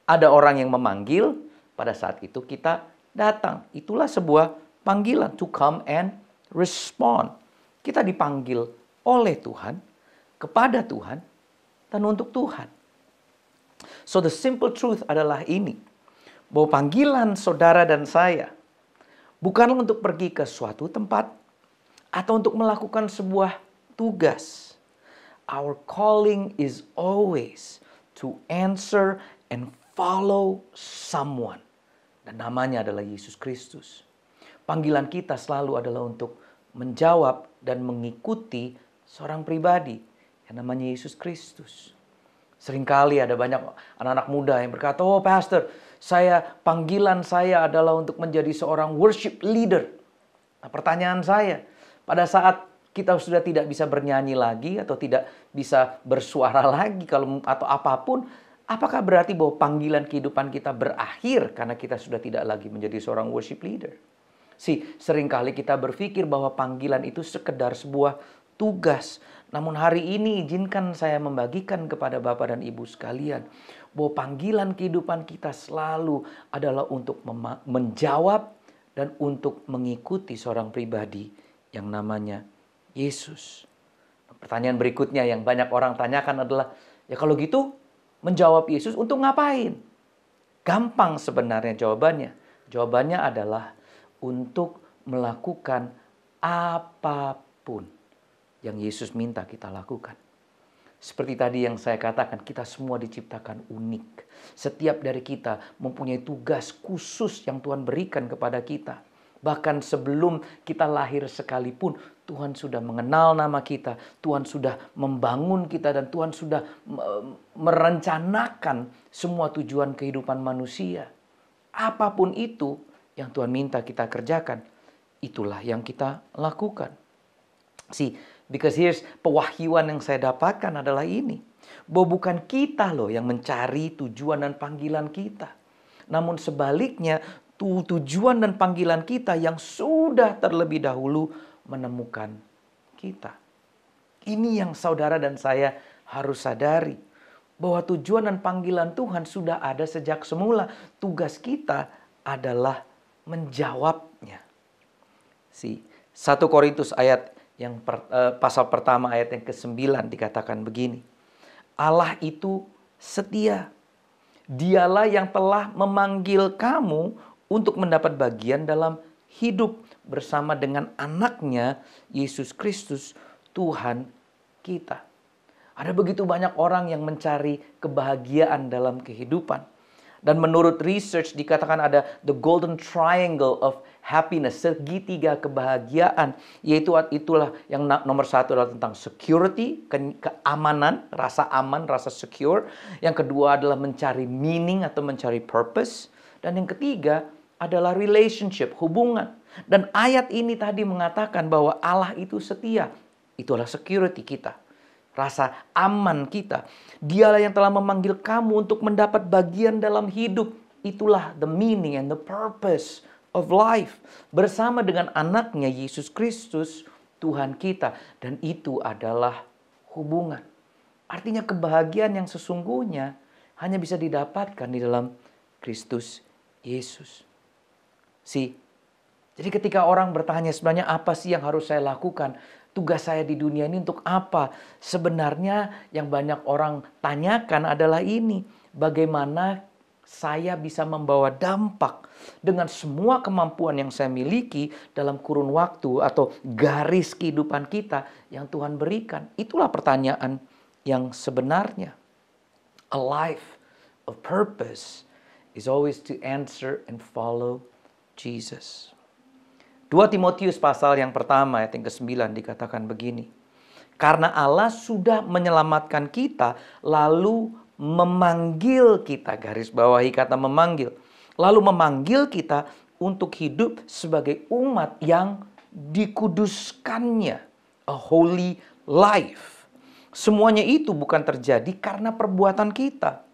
Ada orang yang memanggil, pada saat itu kita datang. Itulah sebuah panggilan, to come and respond. Kita dipanggil oleh Tuhan, kepada Tuhan, dan untuk Tuhan. So the simple truth adalah ini, bahwa panggilan saudara dan saya bukanlah untuk pergi ke suatu tempat atau untuk melakukan sebuah tugas. Our calling is always to answer and follow someone. Dan namanya adalah Yesus Kristus. Panggilan kita selalu adalah untuk menjawab dan mengikuti seorang pribadi yang namanya Yesus Kristus. Seringkali ada banyak anak-anak muda yang berkata, pastor, panggilan saya adalah untuk menjadi seorang worship leader. Nah, pertanyaan saya, pada saat kita sudah tidak bisa bernyanyi lagi atau tidak bisa bersuara lagi atau apapun, Apakah berarti bahwa panggilan kehidupan kita berakhir karena kita sudah tidak lagi menjadi seorang worship leader? Seringkali kita berpikir bahwa panggilan itu sekedar sebuah tugas. Namun hari ini izinkan saya membagikan kepada Bapak dan Ibu sekalian bahwa panggilan kehidupan kita selalu adalah untuk menjawab dan untuk mengikuti seorang pribadi yang namanya Yesus. Pertanyaan berikutnya yang banyak orang tanyakan adalah, ya kalau gitu menjawab Yesus untuk ngapain? Gampang sebenarnya jawabannya. Jawabannya adalah untuk melakukan apapun yang Yesus minta kita lakukan. Seperti tadi yang saya katakan, kita semua diciptakan unik. Setiap dari kita mempunyai tugas khusus yang Tuhan berikan kepada kita. Bahkan sebelum kita lahir sekalipun, Tuhan sudah mengenal nama kita. Tuhan sudah membangun kita dan Tuhan sudah merencanakan semua tujuan kehidupan manusia. Apapun itu yang Tuhan minta kita kerjakan, itulah yang kita lakukan. Because here's pewahyuan yang saya dapatkan adalah ini. Bahwa bukan kita loh yang mencari tujuan dan panggilan kita. Namun sebaliknya, tujuan dan panggilan kita yang sudah terlebih dahulu menemukan kita. Ini yang saudara dan saya harus sadari. Bahwa tujuan dan panggilan Tuhan sudah ada sejak semula. Tugas kita adalah menjawabnya. 1 Korintus ayat yang pasal pertama ayat yang ke-9 dikatakan begini. Allah itu setia. Dialah yang telah memanggil kamu untuk mendapat bagian dalam hidup bersama dengan anaknya Yesus Kristus Tuhan kita. Ada begitu banyak orang yang mencari kebahagiaan dalam kehidupan. Dan menurut research dikatakan ada the golden triangle of happiness, segitiga kebahagiaan. Yaitu itulah yang nomor satu adalah tentang security, keamanan, rasa aman, rasa secure. Yang kedua adalah mencari meaning atau mencari purpose. Dan yang ketiga adalah relationship, hubungan. Dan ayat ini tadi mengatakan bahwa Allah itu setia. Itulah security kita. Rasa aman kita. Dialah yang telah memanggil kamu untuk mendapat bagian dalam hidup. Itulah the meaning and the purpose of life. Bersama dengan anaknya Yesus Kristus, Tuhan kita. Dan itu adalah hubungan. Artinya kebahagiaan yang sesungguhnya hanya bisa didapatkan di dalam Kristus Yesus. Jadi ketika orang bertanya sebenarnya apa sih yang harus saya lakukan? Tugas saya di dunia ini untuk apa? Sebenarnya yang banyak orang tanyakan adalah ini. Bagaimana saya bisa membawa dampak dengan semua kemampuan yang saya miliki dalam kurun waktu atau garis kehidupan kita yang Tuhan berikan. Itulah pertanyaan yang sebenarnya. A life of purpose is always to answer and follow Jesus. 2 Timotius pasal yang pertama ayat yang ke-9 dikatakan begini. Karena Allah sudah menyelamatkan kita lalu memanggil kita, garis bawahi kata memanggil. Lalu memanggil kita untuk hidup sebagai umat yang dikuduskannya. A holy life. Semuanya itu bukan terjadi karena perbuatan kita.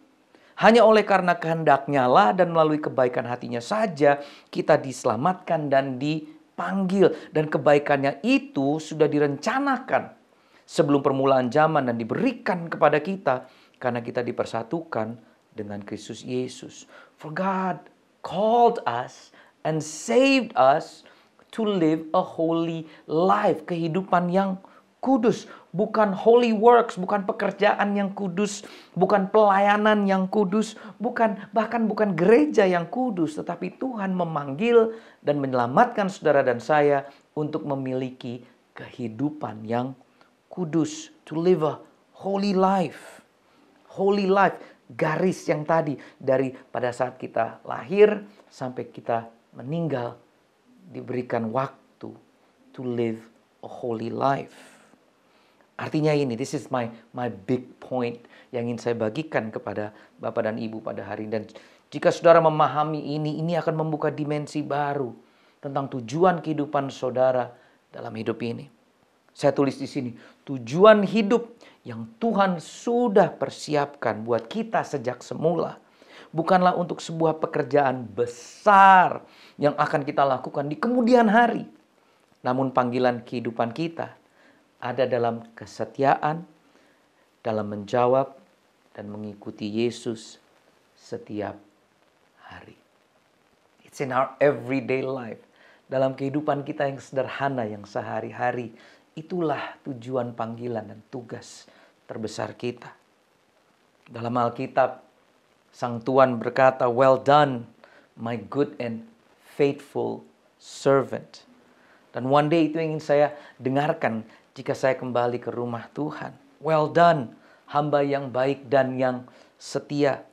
Hanya oleh karena kehendaknya lah dan melalui kebaikan hatinya saja kita diselamatkan dan dipanggil. Dan kebaikannya itu sudah direncanakan sebelum permulaan zaman dan diberikan kepada kita karena kita dipersatukan dengan Kristus Yesus. For God called us and saved us to live a holy life. Kehidupan yang kudus. Bukan holy works, bukan pekerjaan yang kudus, bukan pelayanan yang kudus, bahkan bukan gereja yang kudus, tetapi Tuhan memanggil dan menyelamatkan saudara dan saya untuk memiliki kehidupan yang kudus, to live a holy life. Holy life, garis yang tadi dari pada saat kita lahir sampai kita meninggal diberikan waktu to live a holy life. Artinya ini, this is my big point yang ingin saya bagikan kepada Bapak dan Ibu pada hari ini. Dan jika saudara memahami ini akan membuka dimensi baru tentang tujuan kehidupan saudara dalam hidup ini. Saya tulis di sini, tujuan hidup yang Tuhan sudah persiapkan buat kita sejak semula bukanlah untuk sebuah pekerjaan besar yang akan kita lakukan di kemudian hari. Namun panggilan kehidupan kita ada dalam kesetiaan, dalam menjawab dan mengikuti Yesus setiap hari. It's in our everyday life. Dalam kehidupan kita yang sederhana, yang sehari-hari. Itulah tujuan panggilan dan tugas terbesar kita. Dalam Alkitab, Sang Tuhan berkata, "Well done, my good and faithful servant." Dan one day itu ingin saya dengarkan jika saya kembali ke rumah Tuhan. Well done, hamba yang baik dan yang setia.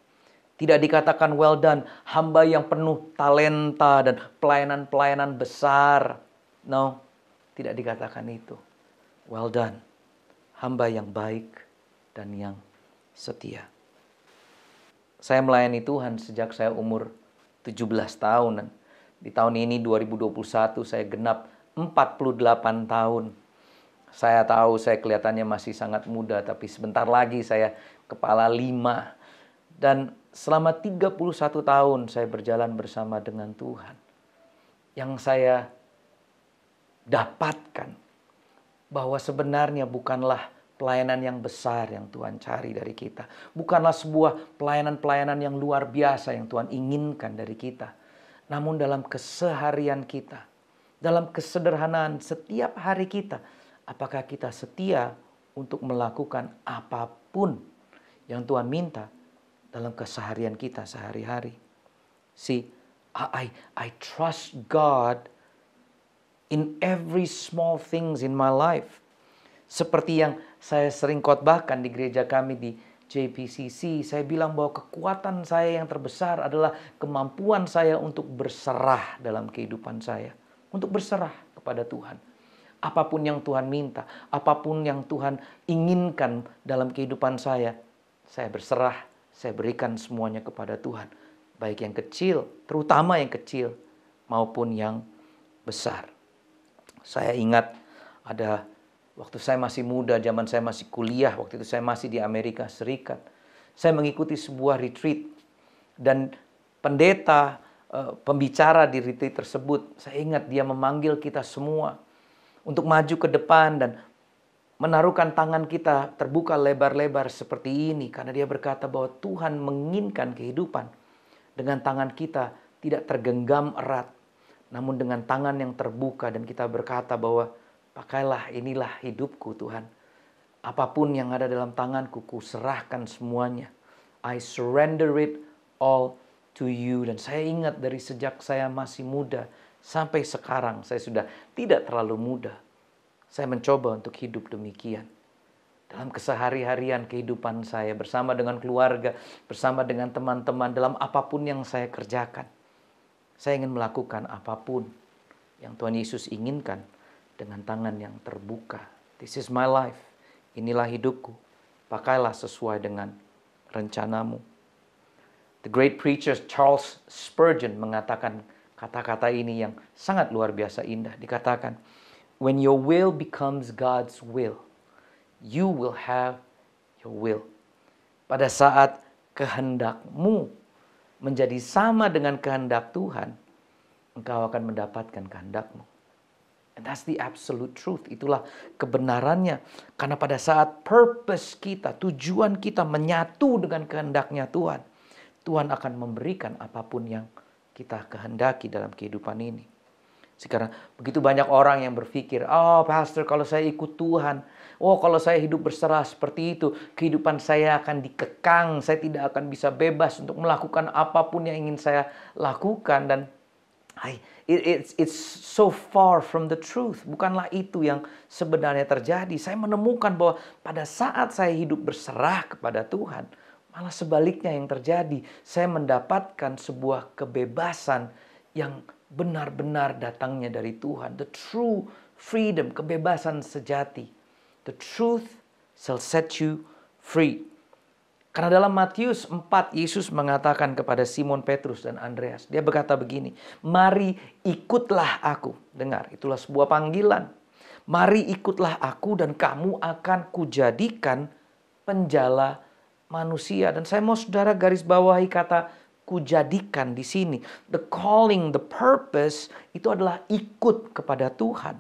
Tidak dikatakan well done, hamba yang penuh talenta dan pelayanan-pelayanan besar. No, tidak dikatakan itu. Well done, hamba yang baik dan yang setia. Saya melayani Tuhan sejak saya umur 17 tahun. Di tahun ini 2021 saya genap 48 tahun. Saya tahu saya kelihatannya masih sangat muda, tapi sebentar lagi saya kepala 5. Dan selama 31 tahun saya berjalan bersama dengan Tuhan. Yang saya dapatkan bahwa sebenarnya bukanlah pelayanan yang besar yang Tuhan cari dari kita. Bukanlah sebuah pelayanan-pelayanan yang luar biasa yang Tuhan inginkan dari kita. Namun dalam keseharian kita, dalam kesederhanaan setiap hari kita, apakah kita setia untuk melakukan apapun yang Tuhan minta dalam keseharian kita sehari-hari. See, I trust God in every small things in my life. Seperti yang saya sering khotbahkan di gereja kami di JPCC, saya bilang bahwa kekuatan saya yang terbesar adalah kemampuan saya untuk berserah dalam kehidupan saya. Untuk berserah kepada Tuhan. Apapun yang Tuhan minta, apapun yang Tuhan inginkan dalam kehidupan saya berserah, saya berikan semuanya kepada Tuhan. Baik yang kecil, terutama yang kecil, maupun yang besar. Saya ingat ada waktu saya masih muda, zaman saya masih kuliah, waktu itu saya masih di Amerika Serikat. Saya mengikuti sebuah retreat dan pendeta, pembicara di retreat tersebut, saya ingat dia memanggil kita semua untuk maju ke depan dan menaruhkan tangan kita terbuka lebar-lebar seperti ini. Karena dia berkata bahwa Tuhan menginginkan kehidupan dengan tangan kita tidak tergenggam erat, namun dengan tangan yang terbuka, dan kita berkata bahwa pakailah, inilah hidupku Tuhan. Apapun yang ada dalam tanganku, ku serahkan semuanya. I surrender it all to you. Dan saya ingat dari sejak saya masih muda sampai sekarang, saya sudah tidak terlalu muda. Saya mencoba untuk hidup demikian. Dalam kesehari-harian kehidupan saya, bersama dengan keluarga, bersama dengan teman-teman, dalam apapun yang saya kerjakan. Saya ingin melakukan apapun yang Tuhan Yesus inginkan dengan tangan yang terbuka. This is my life. Inilah hidupku. Pakailah sesuai dengan rencanamu. The great preacher Charles Spurgeon mengatakan kata-kata ini yang sangat luar biasa indah. Dikatakan, when your will becomes God's will, you will have your will. Pada saat kehendakmu menjadi sama dengan kehendak Tuhan, engkau akan mendapatkan kehendakmu. And that's the absolute truth. Itulah kebenarannya. Karena pada saat purpose kita, tujuan kita menyatu dengan kehendaknya Tuhan, Tuhan akan memberikan apapun yang kita kehendaki dalam kehidupan ini. Sekarang begitu banyak orang yang berpikir, oh pastor, kalau saya ikut Tuhan, oh kalau saya hidup berserah seperti itu, kehidupan saya akan dikekang, saya tidak akan bisa bebas untuk melakukan apapun yang ingin saya lakukan. Dan it's so far from the truth. Bukanlah itu yang sebenarnya terjadi. Saya menemukan bahwa pada saat saya hidup berserah kepada Tuhan, malah sebaliknya yang terjadi. Saya mendapatkan sebuah kebebasan yang benar-benar datangnya dari Tuhan. The true freedom, kebebasan sejati. The truth shall set you free. Karena dalam Matius 4, Yesus mengatakan kepada Simon Petrus dan Andreas. Dia berkata begini, mari ikutlah aku. Dengar, itulah sebuah panggilan. Mari ikutlah aku dan kamu akan kujadikan penjala manusia. Dan saya mau saudara garis bawahi kata kujadikan di sini. The calling, the purpose itu adalah ikut kepada Tuhan.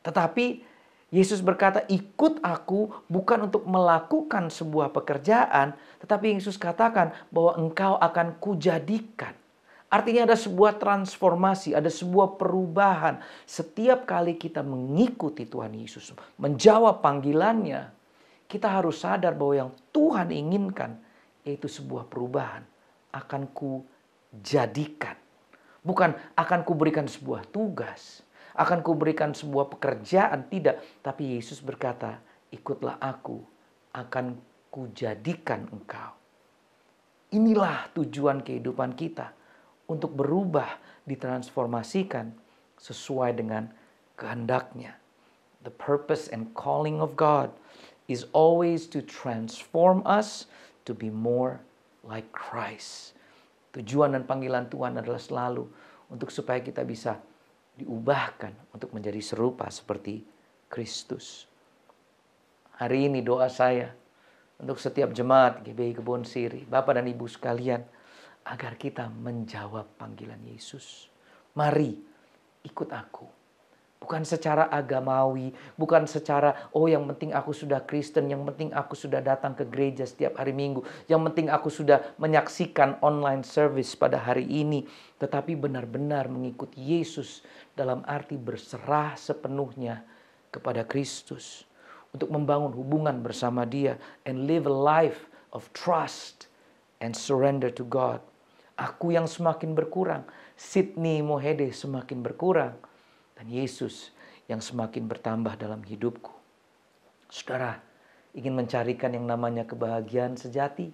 Tetapi Yesus berkata, ikut aku bukan untuk melakukan sebuah pekerjaan, tetapi Yesus katakan bahwa engkau akan kujadikan. Artinya ada sebuah transformasi, ada sebuah perubahan. Setiap kali kita mengikuti Tuhan Yesus, menjawab panggilannya, kita harus sadar bahwa yang Tuhan inginkan yaitu sebuah perubahan. Akan kujadikan. Bukan akan kuberikan sebuah tugas. Akan kuberikan sebuah pekerjaan. Tidak. Tapi Yesus berkata, ikutlah aku. Akan kujadikan engkau. Inilah tujuan kehidupan kita. Untuk berubah, ditransformasikan sesuai dengan kehendaknya. The purpose and calling of God is always to transform us to be more like Christ. Tujuan dan panggilan Tuhan adalah selalu untuk supaya kita bisa diubahkan untuk menjadi serupa seperti Kristus. Hari ini doa saya untuk setiap jemaat GBI Kebon Sirih, Bapak dan Ibu sekalian, agar kita menjawab panggilan Yesus. Mari ikut aku. Bukan secara agamawi, bukan secara yang penting aku sudah Kristen, yang penting aku sudah datang ke gereja setiap hari Minggu, yang penting aku sudah menyaksikan online service pada hari ini, tetapi benar-benar mengikuti Yesus dalam arti berserah sepenuhnya kepada Kristus untuk membangun hubungan bersama Dia and live a life of trust and surrender to God. Aku yang semakin berkurang, Sydney Mohede semakin berkurang, dan Yesus yang semakin bertambah dalam hidupku. Saudara ingin mencarikan yang namanya kebahagiaan sejati.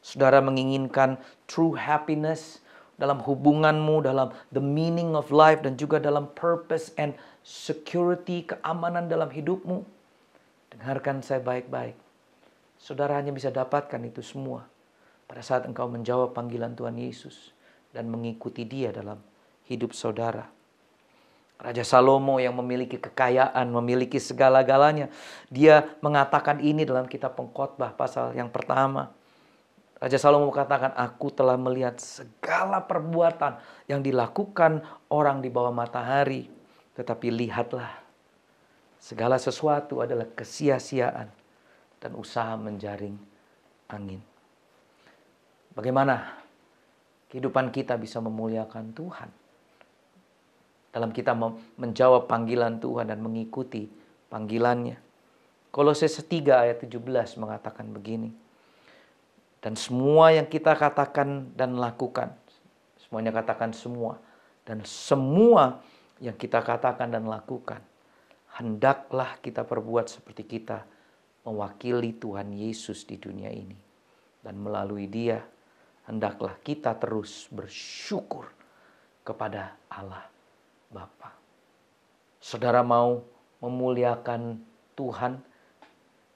Saudara menginginkan true happiness dalam hubunganmu, dalam the meaning of life, dan juga dalam purpose and security, keamanan dalam hidupmu. Dengarkan saya baik-baik. Saudara hanya bisa dapatkan itu semua pada saat engkau menjawab panggilan Tuhan Yesus dan mengikuti Dia dalam hidup saudara. Raja Salomo yang memiliki kekayaan, memiliki segala-galanya, dia mengatakan ini dalam kitab Pengkhotbah pasal yang pertama. Raja Salomo mengatakan, aku telah melihat segala perbuatan yang dilakukan orang di bawah matahari. Tetapi lihatlah, segala sesuatu adalah kesia-siaan dan usaha menjaring angin. Bagaimana kehidupan kita bisa memuliakan Tuhan dalam kita menjawab panggilan Tuhan dan mengikuti panggilannya? Kolose 3 ayat 17 mengatakan begini. Dan semua yang kita katakan dan lakukan, semuanya katakan semua, dan semua yang kita katakan dan lakukan, hendaklah kita perbuat seperti kita mewakili Tuhan Yesus di dunia ini. Dan melalui Dia, hendaklah kita terus bersyukur kepada Allah Bapa. Saudara mau memuliakan Tuhan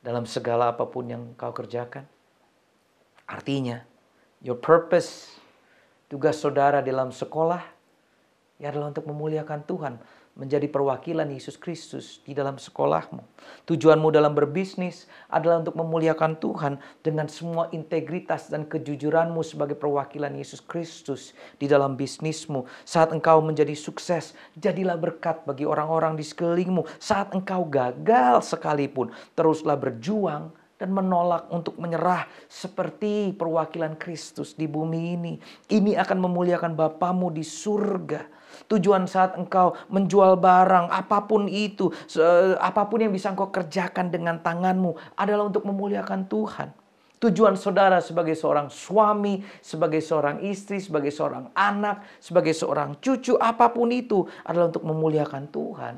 dalam segala apapun yang kau kerjakan? Artinya, your purpose, tugas saudara dalam sekolah, ya adalah untuk memuliakan Tuhan, menjadi perwakilan Yesus Kristus di dalam sekolahmu. Tujuanmu dalam berbisnis adalah untuk memuliakan Tuhan dengan semua integritas dan kejujuranmu sebagai perwakilan Yesus Kristus di dalam bisnismu. Saat engkau menjadi sukses, jadilah berkat bagi orang-orang di sekelilingmu. Saat engkau gagal sekalipun, teruslah berjuang dan menolak untuk menyerah seperti perwakilan Kristus di bumi ini. Ini akan memuliakan Bapamu di surga. Tujuan saat engkau menjual barang, apapun itu, apapun yang bisa engkau kerjakan dengan tanganmu adalah untuk memuliakan Tuhan. Tujuan saudara sebagai seorang suami, sebagai seorang istri, sebagai seorang anak, sebagai seorang cucu, apapun itu adalah untuk memuliakan Tuhan.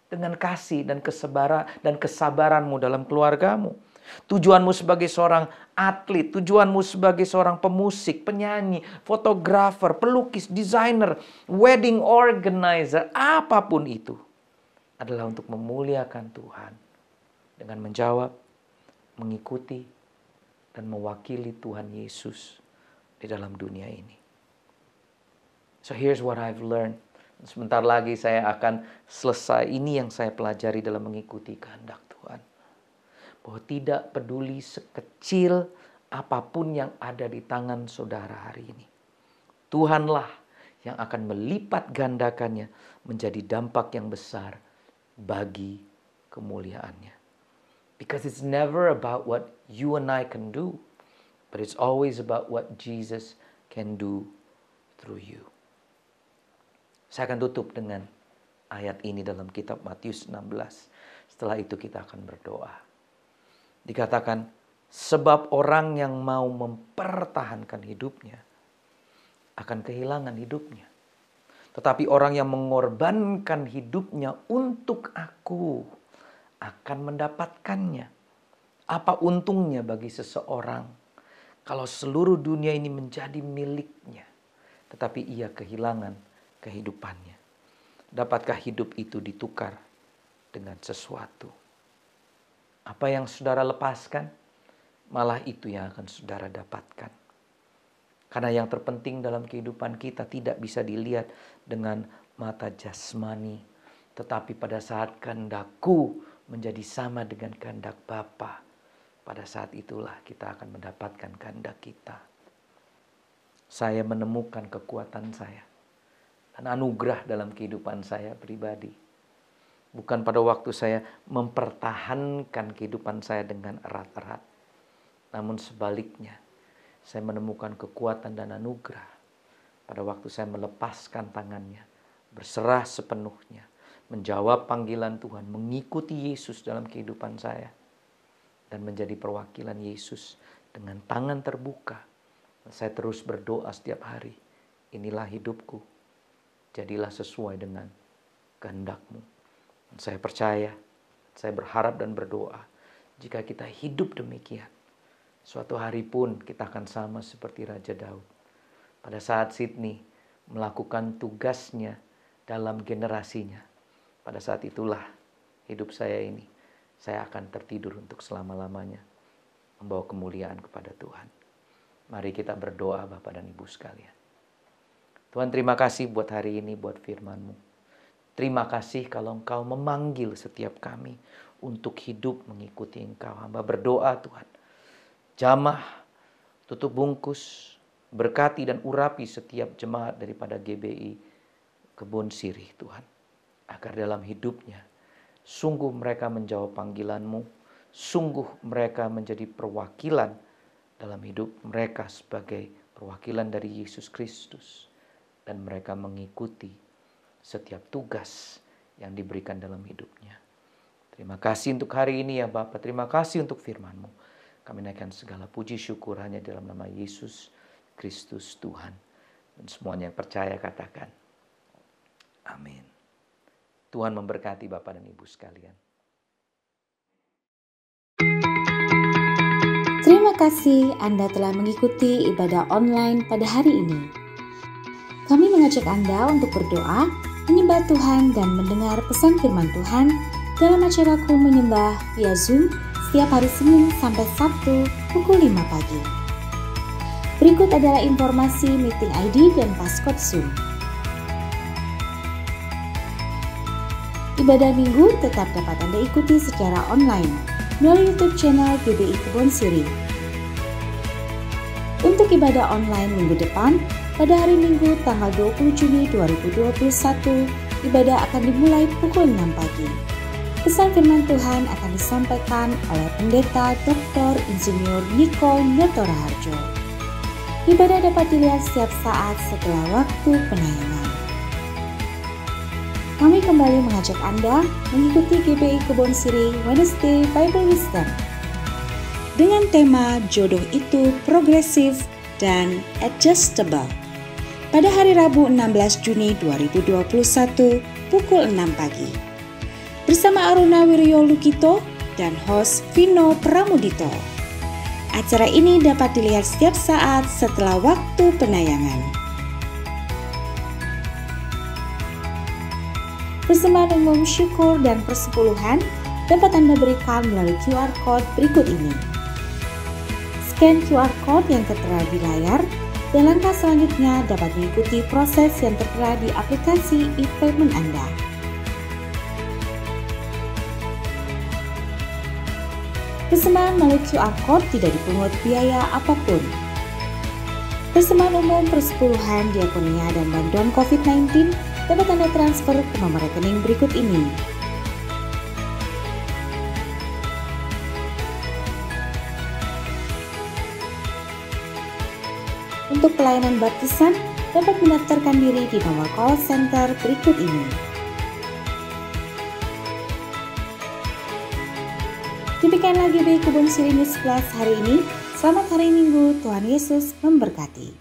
Dengan kasih dan kesabaranmu dalam keluargamu. Tujuanmu sebagai seorang atlet, tujuanmu sebagai seorang pemusik, penyanyi, fotografer, pelukis, desainer, wedding organizer, apapun itu adalah untuk memuliakan Tuhan dengan menjawab, mengikuti, dan mewakili Tuhan Yesus di dalam dunia ini. So here's what I've learned Sebentar lagi saya akan selesai. Ini yang saya pelajari dalam mengikuti kehendak Tuhan. Bahwa tidak peduli sekecil apapun yang ada di tangan saudara hari ini, Tuhanlah yang akan melipat gandakannya menjadi dampak yang besar bagi kemuliaannya. Because it's never about what you and I can do, but it's always about what Jesus can do through you. Saya akan tutup dengan ayat ini dalam kitab Matius 16. Setelah itu kita akan berdoa. Dikatakan, sebab orang yang mau mempertahankan hidupnya akan kehilangan hidupnya. Tetapi orang yang mengorbankan hidupnya untuk aku akan mendapatkannya. Apa untungnya bagi seseorang kalau seluruh dunia ini menjadi miliknya, tetapi ia kehilangan kehidupannya? Dapatkah hidup itu ditukar dengan sesuatu? Apa yang saudara lepaskan, malah itu yang akan saudara dapatkan. Karena yang terpenting dalam kehidupan kita tidak bisa dilihat dengan mata jasmani, tetapi pada saat kehendakku menjadi sama dengan kehendak Bapa, pada saat itulah kita akan mendapatkan kehendak kita. Saya menemukan kekuatan saya dan anugerah dalam kehidupan saya pribadi. Bukan pada waktu saya mempertahankan kehidupan saya dengan erat-erat, namun sebaliknya, saya menemukan kekuatan dan anugerah pada waktu saya melepaskan tangannya, berserah sepenuhnya, menjawab panggilan Tuhan, mengikuti Yesus dalam kehidupan saya, dan menjadi perwakilan Yesus dengan tangan terbuka. Saya terus berdoa setiap hari, inilah hidupku, jadilah sesuai dengan kehendak-Mu. Dan saya percaya, saya berharap dan berdoa, jika kita hidup demikian, suatu hari pun kita akan sama seperti Raja Daud. Pada saat Sydney melakukan tugasnya dalam generasinya, pada saat itulah hidup saya ini, saya akan tertidur untuk selama-lamanya, membawa kemuliaan kepada Tuhan. Mari kita berdoa Bapak dan Ibu sekalian. Tuhan, terima kasih buat hari ini, buat firman-Mu. Terima kasih kalau Engkau memanggil setiap kami untuk hidup mengikuti Engkau. Hamba berdoa Tuhan, jamah, tutup bungkus, berkati dan urapi setiap jemaat daripada GBI Kebon Sirih Tuhan. Agar dalam hidupnya, sungguh mereka menjawab panggilan-Mu, sungguh mereka menjadi perwakilan dalam hidup mereka sebagai perwakilan dari Yesus Kristus. Dan mereka mengikuti setiap tugas yang diberikan dalam hidupnya. Terima kasih untuk hari ini ya Bapak, terima kasih untuk firman-Mu. Kami naikkan segala puji syukur hanya dalam nama Yesus Kristus Tuhan. Dan semuanya yang percaya katakan, amin. Tuhan memberkati Bapak dan Ibu sekalian. Terima kasih Anda telah mengikuti ibadah online pada hari ini. Kami mengajak Anda untuk berdoa, menyembah Tuhan dan mendengar pesan firman Tuhan dalam acaraku menyembah via Zoom setiap hari Senin sampai Sabtu pukul 5 pagi. Berikut adalah informasi meeting ID dan passcode Zoom. Ibadah minggu tetap dapat Anda ikuti secara online melalui YouTube channel GBI Kebon Sirih. Untuk ibadah online minggu depan, pada hari Minggu tanggal 20 Juni 2021, ibadah akan dimulai pukul 6 pagi. Pesan firman Tuhan akan disampaikan oleh Pendeta Dr. Insinyur Nicole Nyotora Harjo. Ibadah dapat dilihat setiap saat setelah waktu penayangan. Kami kembali mengajak Anda mengikuti GBI Kebon Sirih Wednesday Bible Wisdom dengan tema Jodoh Itu Progresif dan Adjustable pada hari Rabu 16 Juni 2021 pukul 6 pagi bersama Aruna Wiryo Lukito dan host Vino Pramudito. Acara ini dapat dilihat setiap saat setelah waktu penayangan. Persembahan umum syukur dan persepuluhan dapat Anda berikan melalui QR Code berikut ini. Scan QR Code yang tertera di layar, Dan langkah selanjutnya dapat mengikuti proses yang tertera di aplikasi e-payment Anda. Persembahan melalui QR Code tidak dipungut biaya apapun. Persembahan umum, persepuluhan, diakonia, dan bantuan COVID-19 dapat Anda transfer ke nomor rekening berikut ini. Untuk pelayanan baptisan, dapat mendaftarkan diri di nomor call center berikut ini. Demikianlah GBI Kebon Siri News Plus hari ini. Selamat hari Minggu, Tuhan Yesus memberkati.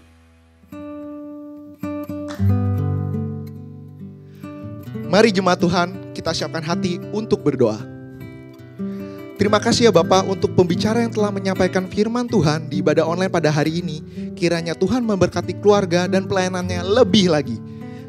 Mari jemaat Tuhan, kita siapkan hati untuk berdoa. Terima kasih ya Bapak untuk pembicara yang telah menyampaikan firman Tuhan di ibadah online pada hari ini. Kiranya Tuhan memberkati keluarga dan pelayanannya lebih lagi.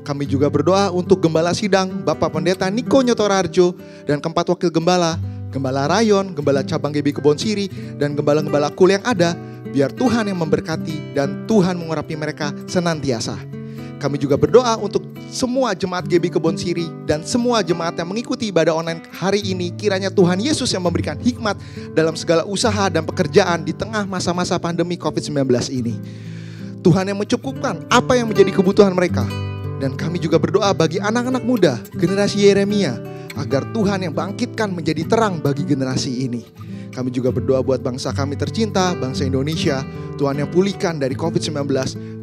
Kami juga berdoa untuk Gembala Sidang, Bapak Pendeta Niko Nyotorarjo, dan keempat wakil Gembala, Gembala Rayon, Gembala Cabang GBI Kebon Siri, dan Gembala-Gembala Kul yang ada. Biar Tuhan yang memberkati dan Tuhan mengurapi mereka senantiasa. Kami juga berdoa untuk semua jemaat GBI Kebon Siri dan semua jemaat yang mengikuti ibadah online hari ini. Kiranya Tuhan Yesus yang memberikan hikmat dalam segala usaha dan pekerjaan di tengah masa-masa pandemi COVID-19 ini. Tuhan yang mencukupkan apa yang menjadi kebutuhan mereka. Dan kami juga berdoa bagi anak-anak muda, generasi Yeremia, agar Tuhan yang bangkitkan menjadi terang bagi generasi ini. Kami juga berdoa buat bangsa kami tercinta, bangsa Indonesia. Tuhan yang pulihkan dari COVID-19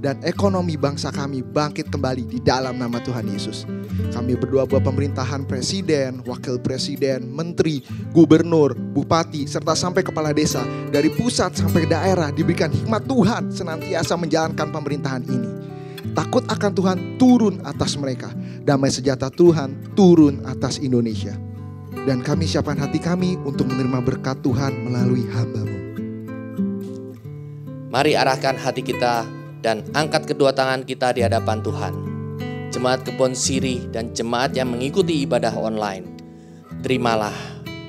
dan ekonomi bangsa kami bangkit kembali di dalam nama Tuhan Yesus. Kami berdoa buat pemerintahan presiden, wakil presiden, menteri, gubernur, bupati, serta sampai kepala desa. Dari pusat sampai daerah diberikan hikmat Tuhan senantiasa menjalankan pemerintahan ini. Takut akan Tuhan turun atas mereka. Damai sejahtera Tuhan turun atas Indonesia. Dan kami siapkan hati kami untuk menerima berkat Tuhan melalui hamba-Mu. Mari arahkan hati kita dan angkat kedua tangan kita di hadapan Tuhan. Jemaat Kebon Siri dan jemaat yang mengikuti ibadah online, terimalah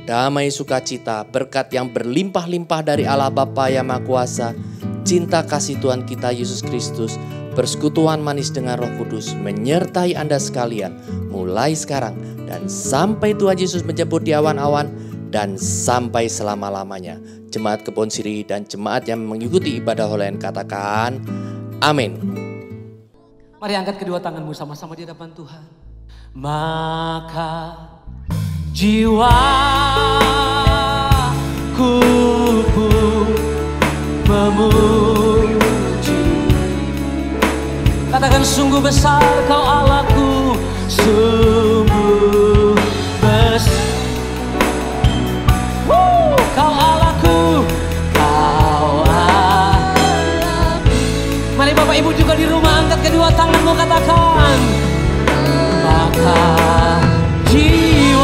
damai sukacita, berkat yang berlimpah-limpah dari Allah Bapa yang Maha Kuasa, cinta kasih Tuhan kita Yesus Kristus, persekutuan manis dengan Roh Kudus menyertai Anda sekalian mulai sekarang dan sampai Tuhan Yesus menjemput di awan-awan dan sampai selama-lamanya. Jemaat Kebon Siri dan jemaat yang mengikuti ibadah online katakan amin. Mari angkat kedua tanganmu sama-sama di hadapan Tuhan. Maka jiwaku pun memuji. Katakan sungguh besar kau Allahku, sungguh besar. Kau Allahku, kau Allahku. Mari Bapak Ibu juga di rumah angkat kedua tanganmu katakan. Maka jiwaku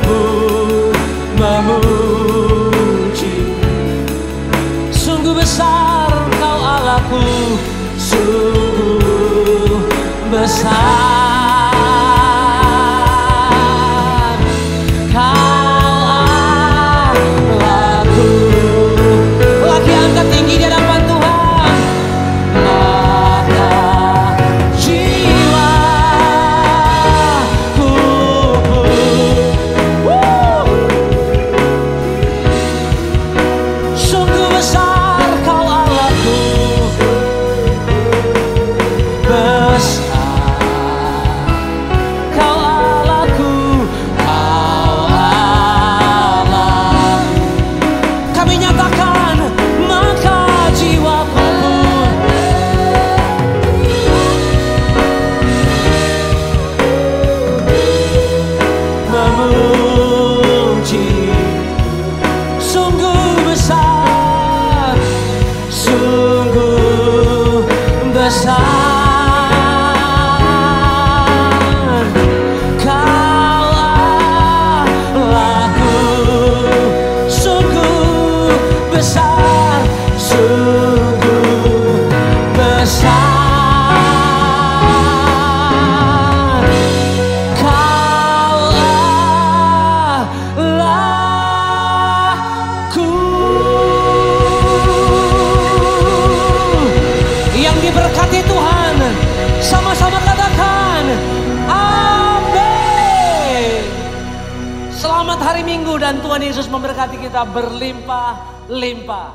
pun memuji. Sungguh besar kau Allahku, sungguh hari Minggu dan Tuhan Yesus memberkati kita berlimpah-limpah.